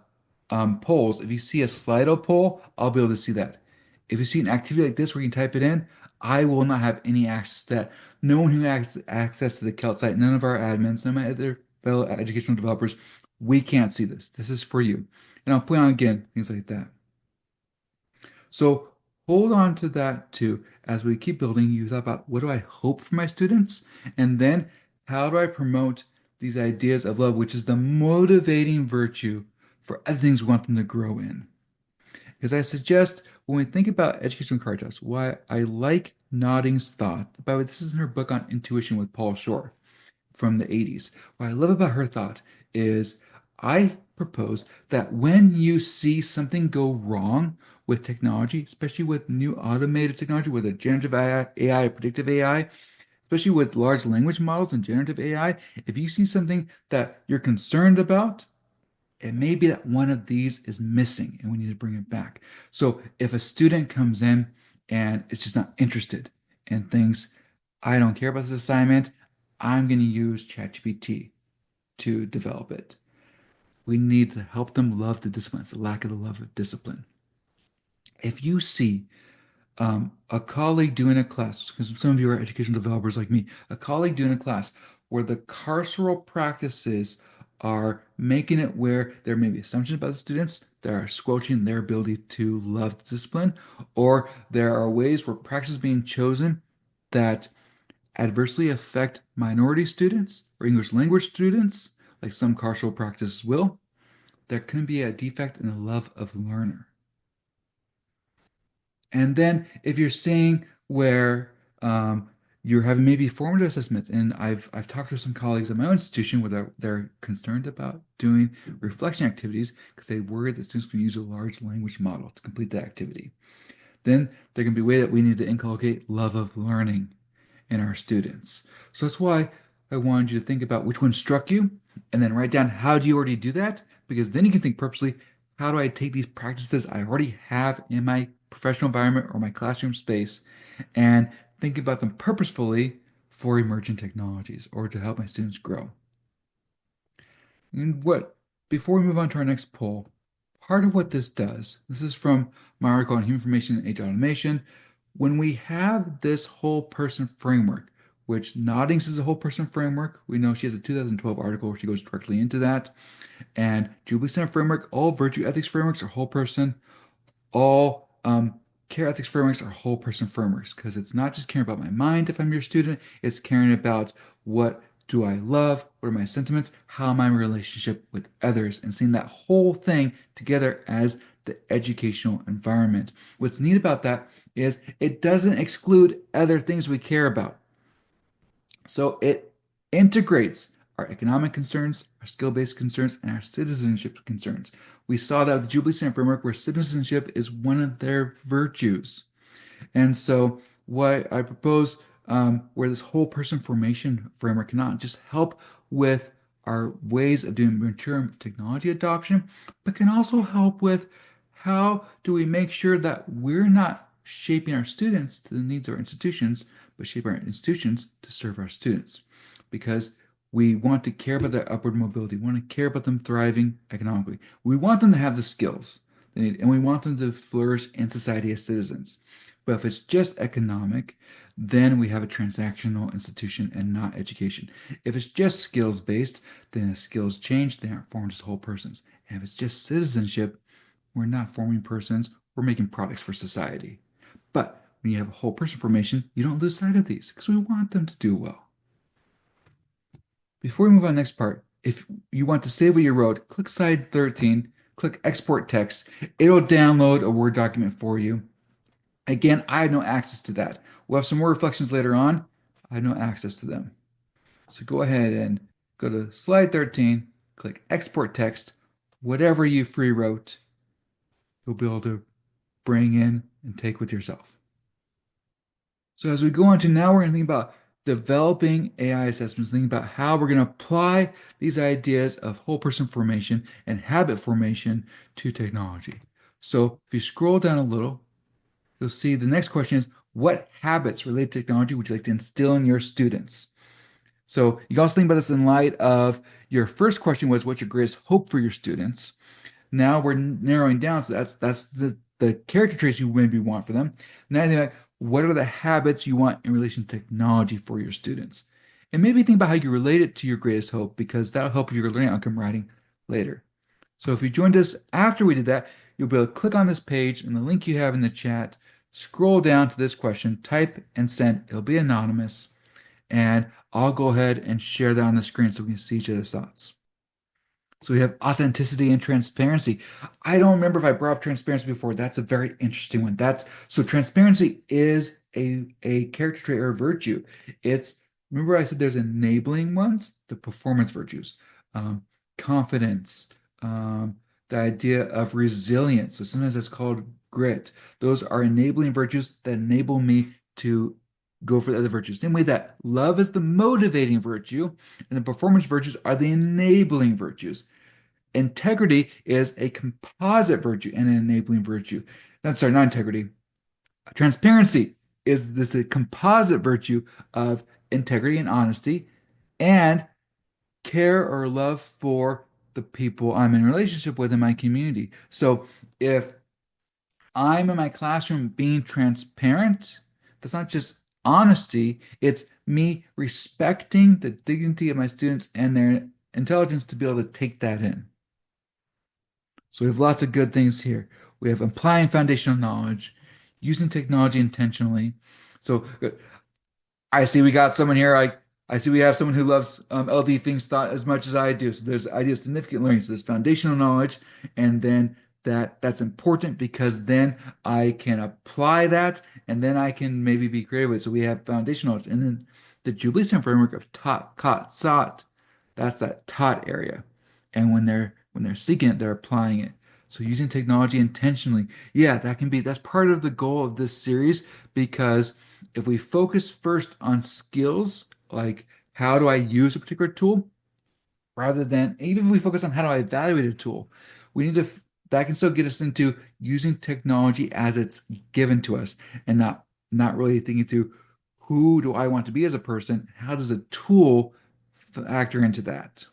polls. If you see a Slido poll, I'll be able to see that. If you see an activity like this where you can type it in, I will not have any access to that. No one who has access to the Celt site, none of our admins, none of my other fellow educational developers, we can't see this. This is for you. And I'll point on again, things like that. So hold on to that too. As we keep building, you thought about what do I hope for my students? And then how do I promote these ideas of love, which is the motivating virtue for other things we want them to grow in? Because I suggest when we think about educational caritas, why I like Nodding's thought. By the way, this is in her book on intuition with Paul Shore from the 80s. What I love about her thought is I propose that when you see something go wrong with technology, especially with new automated technology, with a generative AI, predictive AI, especially with large language models and generative AI, if you see something that you're concerned about, it may be that one of these is missing and we need to bring it back. So if a student comes in and is just not interested and thinks, I don't care about this assignment, I'm going to use ChatGPT to develop it. We need to help them love the discipline. It's the lack of the love of discipline. If you see a colleague doing a class, because some of you are educational developers like me, a colleague doing a class where the carceral practices are making it where there may be assumptions about the students that are squelching their ability to love the discipline, or there are ways where practices being chosen that adversely affect minority students or English language students, like some carceral practices will, there can be a defect in the love of the learner. And then if you're seeing where you're having maybe formative assessments, and I've talked to some colleagues at my own institution where they're concerned about doing reflection activities because they worry that students can use a large language model to complete that activity. Then there can be a way that we need to inculcate love of learning in our students. So that's why I wanted you to think about which one struck you and then write down how do you already do that? Because then you can think purposely, how do I take these practices I already have in my professional environment or my classroom space and think about them purposefully for emerging technologies or to help my students grow. And before we move on to our next poll, part of what this does, this is from my article on human information and age automation. When we have this whole person framework, which Noddings is a whole person framework, we know she has a 2012 article where she goes directly into that. And Jubilee Center framework, all virtue ethics frameworks are whole person, all care ethics frameworks are whole person frameworks because it's not just caring about my mind if I'm your student, it's caring about what do I love, what are my sentiments, how am I in relationship with others, and seeing that whole thing together as the educational environment. What's neat about that is it doesn't exclude other things we care about. So it integrates our economic concerns, our skill-based concerns, and our citizenship concerns. We saw that with the Jubilee Center framework, where citizenship is one of their virtues. And so, what I propose, where this whole person formation framework cannot just help with our ways of doing mature technology adoption, but can also help with how do we make sure that we're not shaping our students to the needs of our institutions, but shape our institutions to serve our students. Because we want to care about their upward mobility, we want to care about them thriving economically. We want them to have the skills they need, and we want them to flourish in society as citizens. But if it's just economic, then we have a transactional institution and not education. If it's just skills based, then the skills change, they aren't formed as whole persons. And if it's just citizenship, we're not forming persons, we're making products for society. But when you have a whole person formation, you don't lose sight of these because we want them to do well. Before we move on to the next part, if you want to save what you wrote, click slide 13, click export text. It'll download a Word document for you. Again, I had no access to that. We'll have some more reflections later on. I had no access to them. So go ahead and go to slide 13, click export text. Whatever you free wrote, you'll be able to bring in and take with yourself. So as we go on to now, we're going to think about developing AI assessments, thinking about how we're going to apply these ideas of whole person formation and habit formation to technology. So if you scroll down a little, you'll see the next question is, what habits related to technology would you like to instill in your students? So you can also think about this in light of your first question was, what's your greatest hope for your students? Now we're narrowing down, so that's the character traits you maybe want for them. Now you think about what are the habits you want in relation to technology for your students? And maybe think about how you relate it to your greatest hope, because that'll help your learning outcome writing later. So if you joined us after we did that, you'll be able to click on this page and the link you have in the chat, scroll down to this question, type and send. It'll be anonymous. And I'll go ahead and share that on the screen so we can see each other's thoughts. So we have authenticity and transparency. I don't remember if I brought up transparency before. That's a very interesting one. So transparency is a character trait or a virtue. Remember I said there's enabling ones, the performance virtues, confidence, the idea of resilience. So sometimes that's called grit. Those are enabling virtues that enable me to go for the other virtues. Same way that love is the motivating virtue, and the performance virtues are the enabling virtues. Integrity is a composite virtue and an enabling virtue. That's sorry, not integrity. Transparency is this a composite virtue of integrity and honesty, and care or love for the people I'm in relationship with in my community. So if I'm in my classroom being transparent, that's not just honesty, it's me respecting the dignity of my students and their intelligence to be able to take that in. So we have lots of good things here. We have applying foundational knowledge, using technology intentionally. So I see we got someone here. I see we have someone who loves LD things thought as much as I do. So there's the idea of significant learning. So there's foundational knowledge, and then that's important because then I can apply that, and then I can maybe be creative with it. So we have foundational knowledge, and then the Jubilee System framework of taught, caught, sought. That's that taught area, and when they're seeking it, they're applying it. So using technology intentionally, yeah, that's part of the goal of this series because if we focus first on skills, like how do I use a particular tool, rather than even if we focus on how do I evaluate a tool, we need to that can still get us into using technology as it's given to us and not really thinking through who do I want to be as a person? How does a tool factor into that?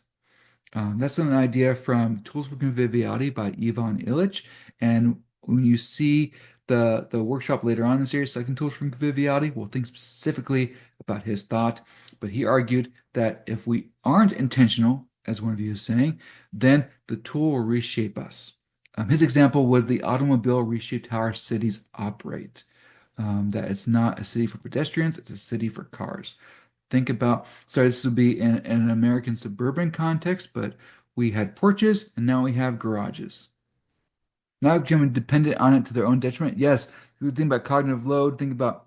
That's an idea from Tools for Conviviality by Ivan Illich. And when you see the workshop later on in the series, Selecting Tools for Conviviality, we'll think specifically about his thought. But he argued that if we aren't intentional, as one of you is saying, then the tool will reshape us. His example was the automobile reshaped how our cities operate. That it's not a city for pedestrians, it's a city for cars. Think about, sorry, this would be in an American suburban context, but we had porches and now we have garages. Now becoming dependent on it to their own detriment. Yes, you think about cognitive load, think about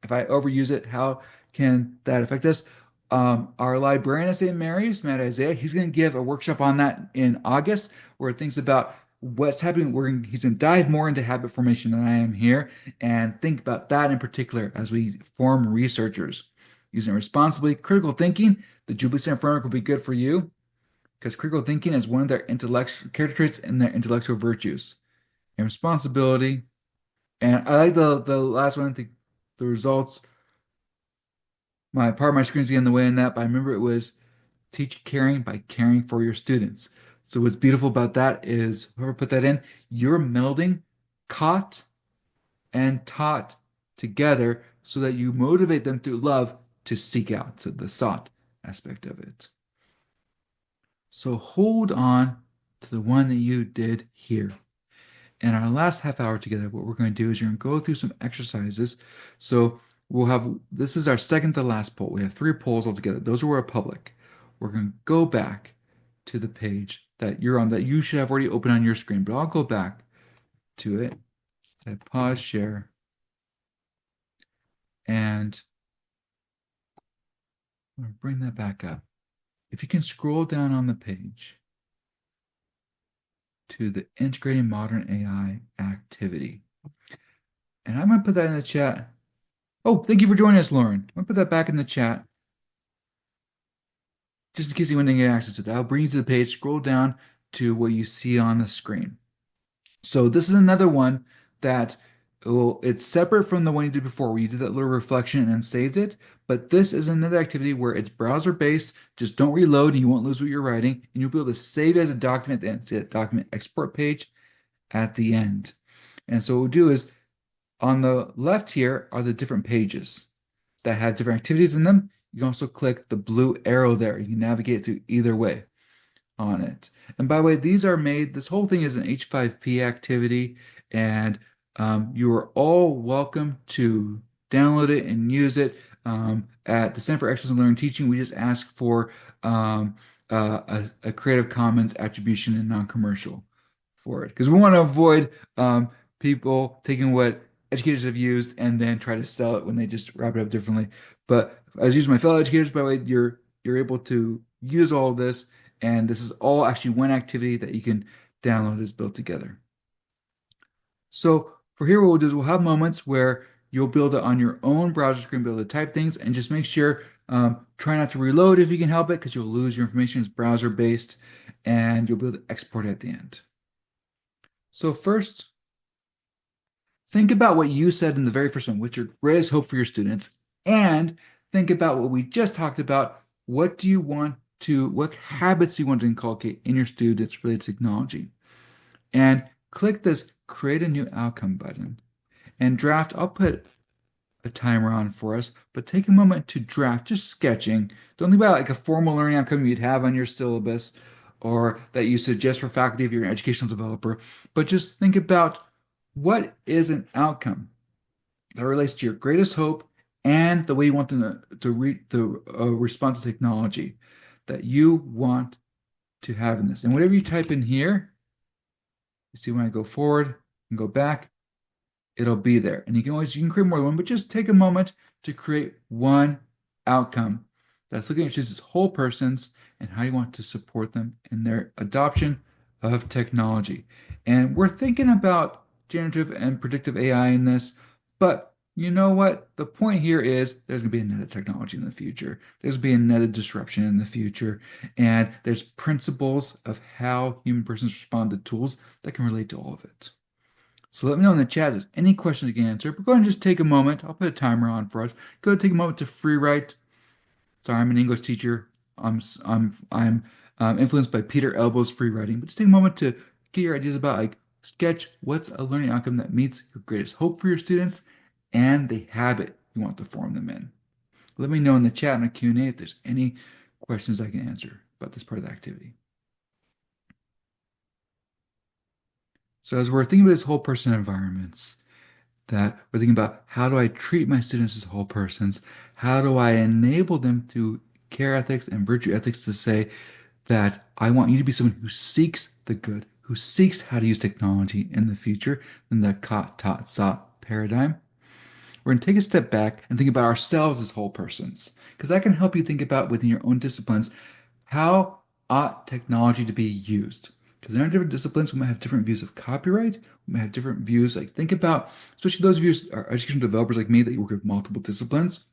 if I overuse it, how can that affect us? Our librarian at St. Mary's, Matt Isaiah, he's going to give a workshop on that in August where it thinks about what's happening. He's going to dive more into habit formation than I am here and think about that in particular as we form researchers. Using it responsibly, critical thinking, the Jubilee Stamp framework will be good for you because critical thinking is one of their intellectual character traits and their intellectual virtues. And responsibility, and I like the last one, the results my part of my screen's getting in the way in that, but I remember it was teach caring by caring for your students. So what's beautiful about that is whoever put that in, you're melding caught and taught together so that you motivate them through love to seek out, so the sought aspect of it. So hold on to the one that you did here. In our last half hour together, what we're going to do is you're going to go through some exercises. So this is our second to last poll. We have three polls altogether. Those were public. We're going to go back to the page that you're on that you should have already opened on your screen, but I'll go back to it. I pause share and I'll bring that back up. If you can scroll down on the page to the integrating modern AI activity. And I'm going to put that in the chat. Oh, thank you for joining us, Lauren. I'm going to put that back in the chat just in case you want to get access to that. I'll bring you to the page, scroll down to what you see on the screen. So this is another one that it's separate from the one you did before where you did that little reflection and then saved it. But this is another activity where it's browser based. Just don't reload and you won't lose what you're writing. And you'll be able to save it as a document and see that document export page at the end. And so what we'll do is on the left here are the different pages that have different activities in them. You can also click the blue arrow there. You can navigate through either way on it. And by the way, these are made, this whole thing is an H5P activity, and you are all welcome to download it and use it. At the Center for Excellence in Learning and Teaching, we just ask for a Creative Commons attribution and non-commercial for it because we want to avoid people taking what educators have used and then try to sell it when they just wrap it up differently. But as using my fellow educators, by the way, you're able to use all of this, and this is all actually one activity that you can download is built together. So for here, what we'll do is we'll have moments where you'll build it on your own browser screen, be able to type things, and just make sure try not to reload if you can help it, because you'll lose your information. It's browser based, and you'll be able to export it at the end. So first, think about what you said in the very first one. What's your greatest hope for your students? And think about what we just talked about. What habits do you want to inculcate in your students related to technology? And click this create a new outcome button and draft. I'll put a timer on for us, but take a moment to draft, just sketching. Don't think about like a formal learning outcome you'd have on your syllabus or that you suggest for faculty if you're an educational developer, but just think about what is an outcome that relates to your greatest hope and the way you want them to respond to technology that you want to have in this. And whatever you type in here, you see when I go forward and go back, it'll be there. And you can create more than one, but just take a moment to create one outcome that's looking at just as whole persons and how you want to support them in their adoption of technology. And we're thinking about generative and predictive AI in this, but you know what? The point here is there's going to be a netted technology in the future. There's going to be a netted disruption in the future. And there's principles of how human persons respond to tools that can relate to all of it. So let me know in the chat if there's any questions you can answer. But go ahead and just take a moment. I'll put a timer on for us. Go take a moment to free write. Sorry, I'm an English teacher. I'm influenced by Peter Elbow's free writing. But just take a moment to get your ideas about like sketch what's a learning outcome that meets your greatest hope for your students and the habit you want to form them in. Let me know in the chat and a Q&A if there's any questions I can answer about this part of the activity. So as we're thinking about this whole person environments, that we're thinking about how do I treat my students as whole persons? How do I enable them to care ethics and virtue ethics to say that I want you to be someone who seeks the good, who seeks how to use technology in the future in the Khat Tat Sat paradigm? We're going to take a step back and think about ourselves as whole persons, because that can help you think about within your own disciplines how ought technology to be used. Because in our different disciplines, we might have different views of copyright. We might have different views. Like think about, especially those of you who are educational developers like me that you work with multiple disciplines.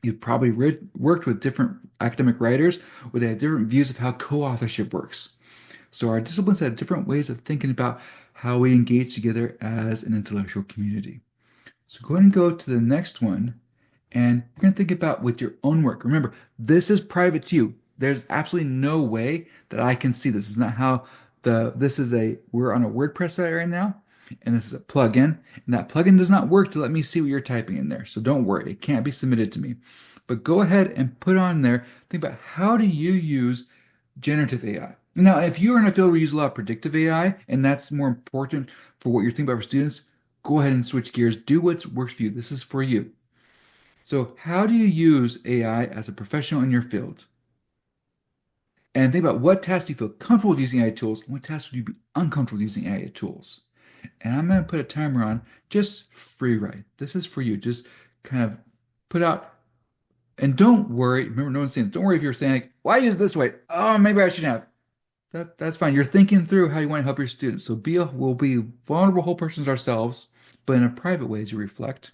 You've probably worked with different academic writers where they have different views of how co-authorship works. So our disciplines have different ways of thinking about how we engage together as an intellectual community. So go ahead and go to the next one, and you're going to think about with your own work. Remember, this is private to you. There's absolutely no way that I can see this. This is not how we're on a WordPress site right now, and this is a plugin, and that plugin does not work to let me see what you're typing in there. So don't worry, it can't be submitted to me. But go ahead and put on there, think about how do you use generative AI. Now, if you're in a field where you use a lot of predictive AI, and that's more important for what you're thinking about for students, go ahead and switch gears. Do what works for you. This is for you. So, how do you use AI as a professional in your field? And think about what tasks do you feel comfortable with using AI tools, and what tasks would you be uncomfortable using AI tools? And I'm going to put a timer on, just free write. This is for you. Just kind of put out, and don't worry. Remember, no one's saying, don't worry if you're saying, like, why use it this way? Oh, maybe I should have. That's fine. You're thinking through how you want to help your students. So we'll be vulnerable whole persons ourselves, but in a private way as you reflect.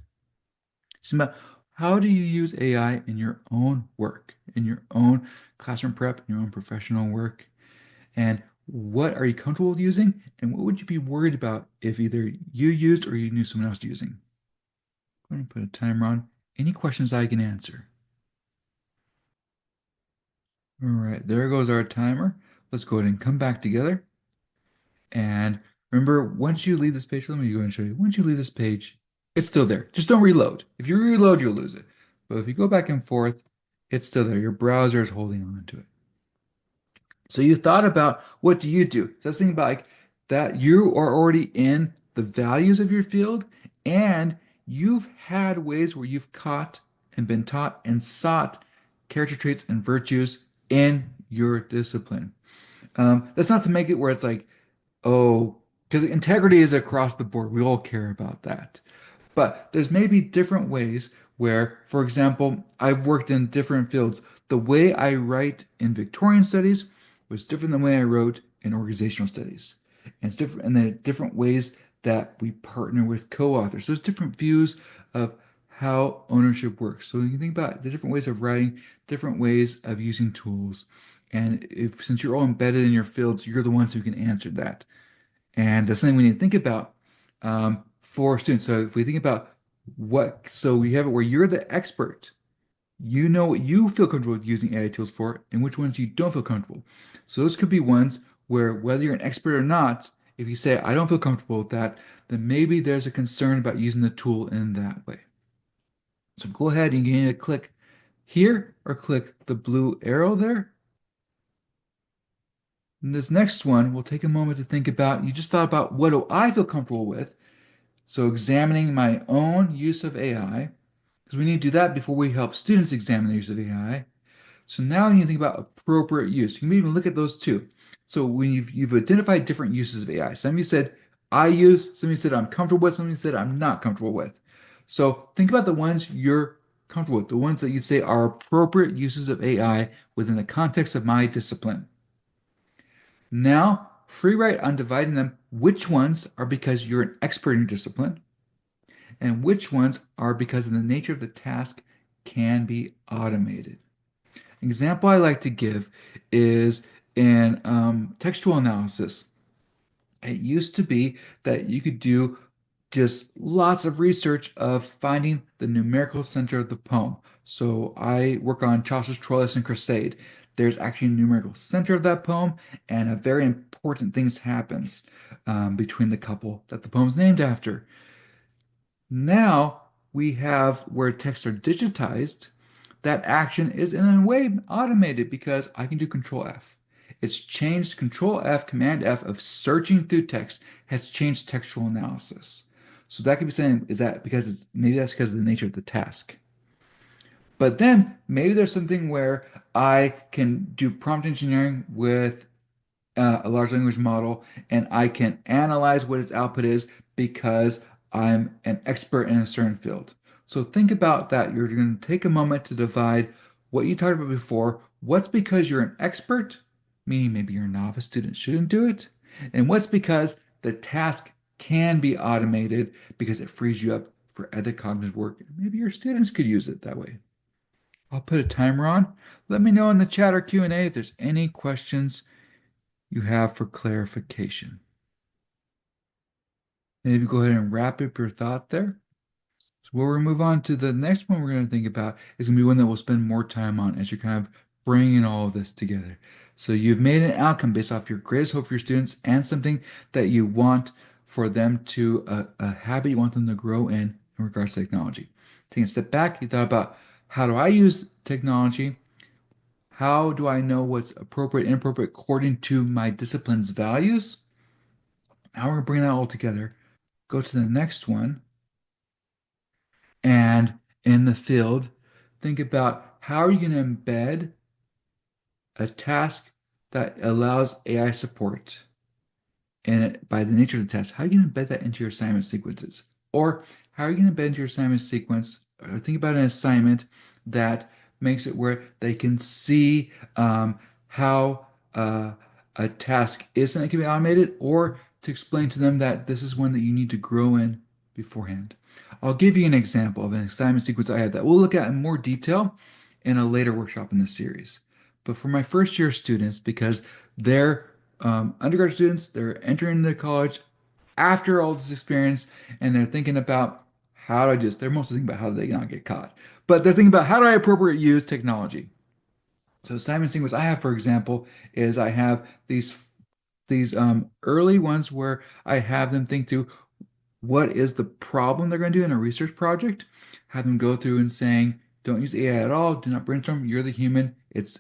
It's about how do you use AI in your own work, in your own classroom prep, in your own professional work, and what are you comfortable with using, and what would you be worried about if either you used or you knew someone else using? I'm going to put a timer on. Any questions I can answer? All right, there goes our timer. Let's go ahead and come back together. And remember, once you leave this page, let me go and show you. Once you leave this page, it's still there. Just don't reload. If you reload, you'll lose it. But if you go back and forth, it's still there. Your browser is holding on to it. So you thought about what do you do? So let's think about like that you are already in the values of your field, and you've had ways where you've caught and been taught and sought character traits and virtues in your discipline. That's not to make it where it's like, oh, because integrity is across the board. We all care about that. But there's maybe different ways where, for example, I've worked in different fields. The way I write in Victorian studies was different than the way I wrote in organizational studies. And it's different, and then different ways that we partner with co-authors. There's different views of how ownership works. So you can think about the different ways of writing, different ways of using tools. And if since you're all embedded in your fields, you're the ones who can answer that. And that's something we need to think about for students. So if we think about so we have it where you're the expert. You know what you feel comfortable with using AI tools for and which ones you don't feel comfortable. So those could be ones where whether you're an expert or not, if you say, I don't feel comfortable with that, then maybe there's a concern about using the tool in that way. So go ahead and you can either click here or click the blue arrow there. And this next one, we'll take a moment to think about, you just thought about what do I feel comfortable with? So examining my own use of AI, because we need to do that before we help students examine the use of AI. So now you need to think about appropriate use. You can even look at those too. So when you've identified different uses of AI, some of you said I use, some of you said I'm comfortable with, some of you said I'm not comfortable with. So think about the ones you're comfortable with, the ones that you say are appropriate uses of AI within the context of my discipline. Now, free write on dividing them, which ones are because you're an expert in your discipline, and which ones are because of the nature of the task can be automated. An example I like to give is in textual analysis. It used to be that you could do just lots of research of finding the numerical center of the poem. So I work on Chaucer's Troilus and Cressade. There's actually a numerical center of that poem, and a very important things happens between the couple that the poem's named after. Now we have where texts are digitized, that action is in a way automated because I can do Control F. It's changed Control F, Command F of searching through text has changed textual analysis. So that could be saying, is that because maybe that's because of the nature of the task. But then maybe there's something where I can do prompt engineering with a large language model and I can analyze what its output is because I'm an expert in a certain field. So think about that. You're going to take a moment to divide what you talked about before. What's because you're an expert, meaning maybe you're a novice student shouldn't do it, and what's because the task can be automated because it frees you up for other cognitive work. Maybe your students could use it that way. I'll put a timer on. Let me know in the chat or Q&A if there's any questions you have for clarification. Maybe go ahead and wrap up your thought there. So we'll move on to the next one we're going to think about is going to be one that we'll spend more time on as you're kind of bringing all of this together. So you've made an outcome based off your greatest hope for your students and something that you want for them to, a habit you want them to grow in regards to technology. Taking a step back, you thought about how do I use technology? How do I know what's appropriate and inappropriate according to my discipline's values? Now we're going to bring that all together. Go to the next one. And in the field, think about how are you going to embed a task that allows AI support? And by the nature of the task, how are you going to embed that into your assignment sequences? Or how are you going to embed into your assignment sequence? Or think about an assignment that makes it where they can see how a task is something that can be automated, or to explain to them that this is one that you need to grow in beforehand. I'll give you an example of an assignment sequence I had that we'll look at in more detail in a later workshop in this series. But for my first year students, because they're undergraduate students, they're entering into college after all this experience, and they're thinking about how do I just, they're mostly thinking about how do they not get caught. But they're thinking about how do I appropriately use technology. So assignment sequence I have, for example, is I have these early ones where I have them think through what is the problem they're going to do in a research project, have them go through and saying, don't use AI at all, do not brainstorm, you're the human. It's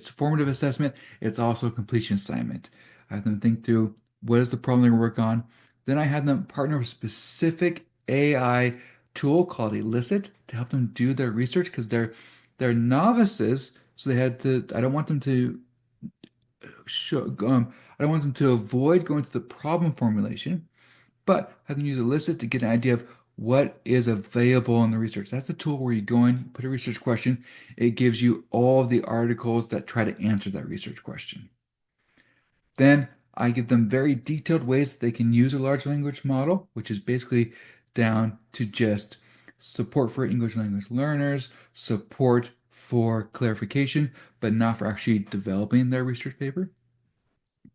formative assessment, it's also a completion assignment. I have them think through what is the problem they're going to work on. Then I have them partner with a specific AI tool called Elicit to help them do their research because they're novices, so they had to, I don't want them to show, I don't want them to avoid going to the problem formulation, but have them use Elicit to get an idea of what is available in the research. That's a tool where you go in, you put a research question, it gives you all of the articles that try to answer that research question. Then I give them very detailed ways that they can use a large language model, which is basically down to just support for English language learners, support for clarification, but not for actually developing their research paper.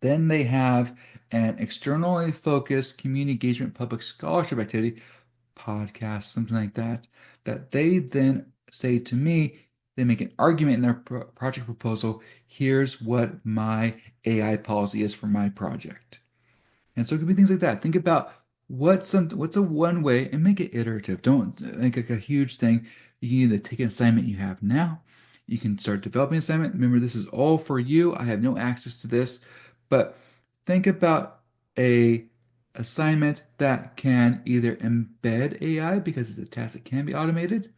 Then they have an externally focused community engagement public scholarship activity, podcast, something like that, that they then say to me, they make an argument in their project proposal. Here's what my AI policy is for my project. And so it could be things like that. Think about what's a one way and make it iterative. Don't make like a huge thing. You can either take an assignment you have now. You can start developing an assignment. Remember, this is all for you. I have no access to this, but think about a assignment that can either embed AI because it's a task that can be automated,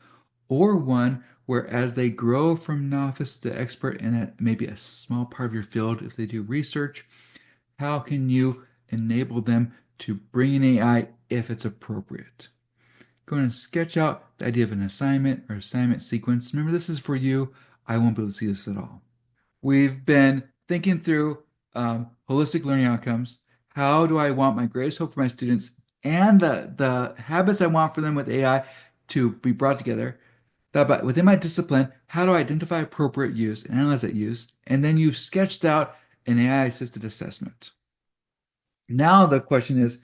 or one where as they grow from novice to expert in maybe a small part of your field, if they do research, how can you enable them to bring in AI if it's appropriate? Go ahead and sketch out the idea of an assignment or assignment sequence. Remember, this is for you. I won't be able to see this at all. We've been thinking through holistic learning outcomes. How do I want my greatest hope for my students and the habits I want for them with AI to be brought together? But within my discipline, how do I identify appropriate use and analyze that use? And then you've sketched out an AI-assisted assessment. Now the question is,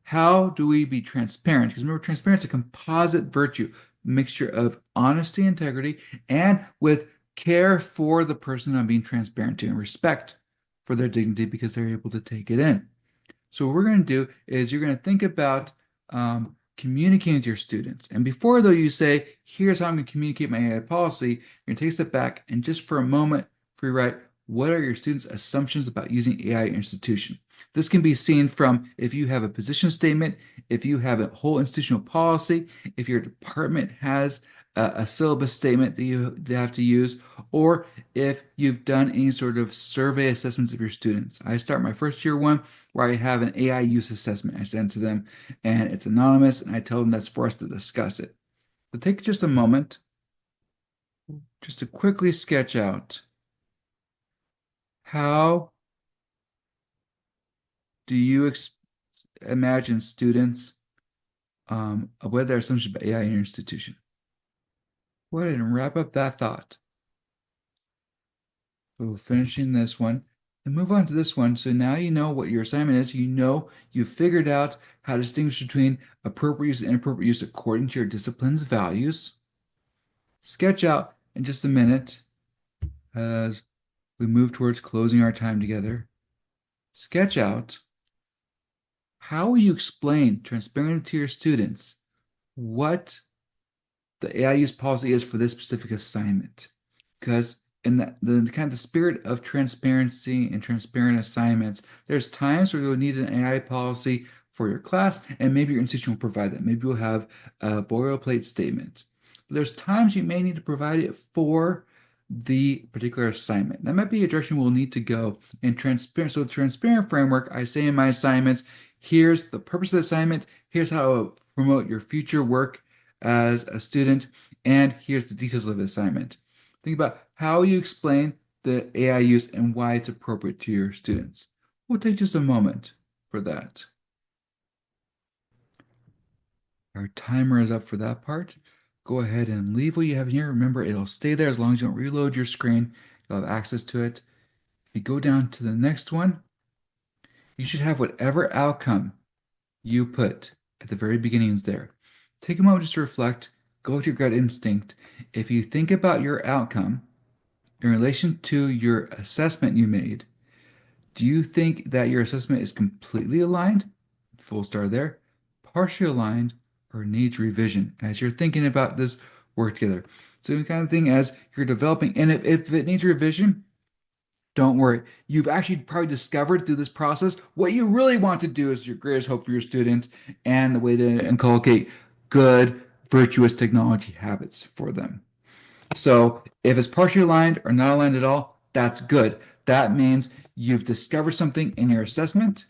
how do we be transparent? Because remember, transparency is a composite virtue, mixture of honesty, integrity, and with care for the person I'm being transparent to and respect for their dignity because they're able to take it in. So what we're going to do is you're going to think about communicating with your students. And before though you say, here's how I'm going to communicate my AI policy, you're going to take a step back and just for a moment, free write, what are your students' assumptions about using AI in your institution? This can be seen from if you have a position statement, if you have a whole institutional policy, if your department has a syllabus statement that you have to use, or if you've done any sort of survey assessments of your students. I start my first year one where I have an AI use assessment I send to them, and it's anonymous, and I tell them that's for us to discuss it. So take just a moment just to quickly sketch out how do you imagine students what are their assumptions about AI in your institution? Go ahead and wrap up that thought. So finishing this one and move on to this one. So now you know what your assignment is. You know you've figured out how to distinguish between appropriate use and inappropriate use according to your discipline's values. Sketch out in just a minute as we move towards closing our time together. Sketch out how will you explain transparently to your students what the AI use policy is for this specific assignment. Because in the kind of the spirit of transparency and transparent assignments, there's times where you'll need an AI policy for your class, and maybe your institution will provide that. Maybe you'll have a boilerplate statement. But there's times you may need to provide it for the particular assignment. That might be a direction we'll need to go. In transparent, so transparent framework, I say in my assignments, here's the purpose of the assignment, here's how to promote your future work as a student, and here's the details of the assignment. Think about how you explain the AI use and why it's appropriate to your students. We'll take just a moment for that. Our timer is up for that part. Go ahead and leave what you have in here. Remember, it'll stay there as long as you don't reload your screen. You'll have access to it. If you go down to the next one, you should have whatever outcome you put at the very beginning is there. Take a moment just to reflect, go with your gut instinct. If you think about your outcome in relation to your assessment you made, do you think that your assessment is completely aligned? Full star there. Partially aligned or needs revision as you're thinking about this work together. So the kind of thing as you're developing, and if it needs revision, don't worry. You've actually probably discovered through this process what you really want to do is your greatest hope for your student and the way to inculcate good, virtuous technology habits for them. So if it's partially aligned or not aligned at all, that's good. That means you've discovered something in your assessment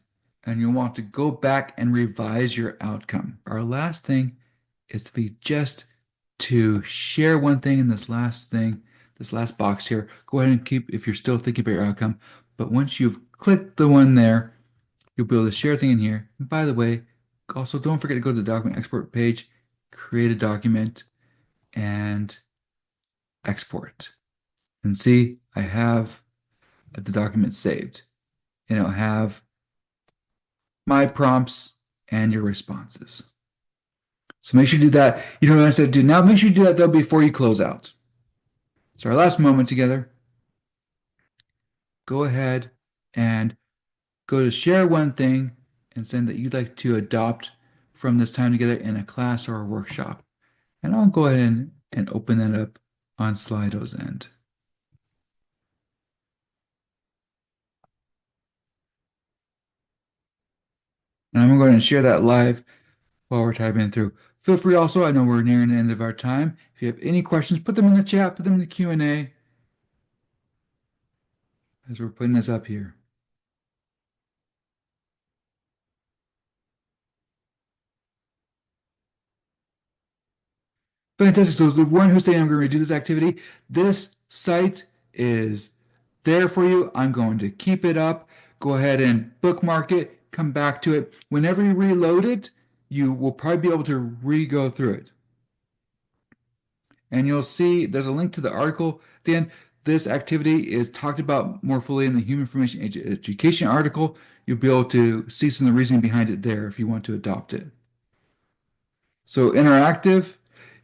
and you want to go back and revise your outcome. Our last thing is to be just to share one thing in this last thing, this last box here. Go ahead and keep if you're still thinking about your outcome. But once you've clicked the one there, you'll be able to share a thing in here. And by the way, also don't forget to go to the document export page create a document, and export. And see, I have the document saved, and it'll have my prompts and your responses. So make sure you do that. You don't have to do now. Make sure you do that though before you close out. So our last moment together, go ahead and go to share one thing and send that you'd like to adopt from this time together in a class or a workshop. And I'll go ahead and open that up on Slido's end. And I'm going to share that live while we're typing through. Feel free also, I know we're nearing the end of our time. If you have any questions, put them in the chat, put them in the Q&A as we're putting this up here. Fantastic. So the one who's saying I'm going to redo this activity, this site is there for you. I'm going to keep it up. Go ahead and bookmark it, come back to it. Whenever you reload it, you will probably be able to re-go through it. And you'll see there's a link to the article at the end. This activity is talked about more fully in the Human Information Age Education article. You'll be able to see some of the reasoning behind it there if you want to adopt it. So interactive,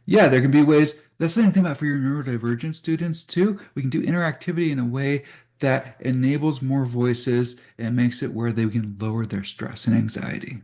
yeah, there can be ways. That's the same thing about for your neurodivergent students too. We can do interactivity in a way that enables more voices and makes it where they can lower their stress and anxiety.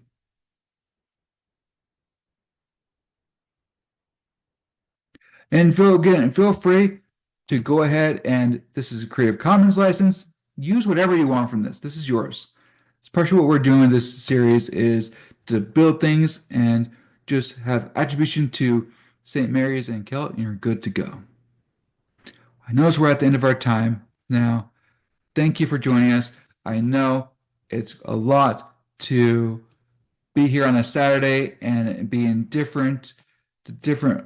And feel free to go ahead and this is a Creative Commons license. Use whatever you want from this. This is yours. It's partially what we're doing in this series is to build things and just have attribution to St. Mary's and Kelt, and you're good to go. I notice we're at the end of our time now. Thank you for joining us. I know it's a lot to be here on a Saturday and be in different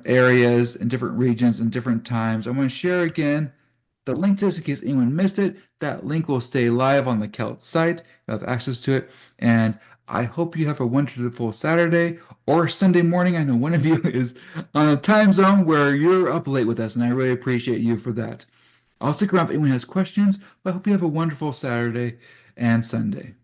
areas and different regions and different times. I'm going to share again the link to this in case anyone missed it. That link will stay live on the Kelt site. You have access to it. And I hope you have a wonderful Saturday or Sunday morning. I know one of you is on a time zone where you're up late with us, and I really appreciate you for that. I'll stick around if anyone has questions, but I hope you have a wonderful Saturday and Sunday.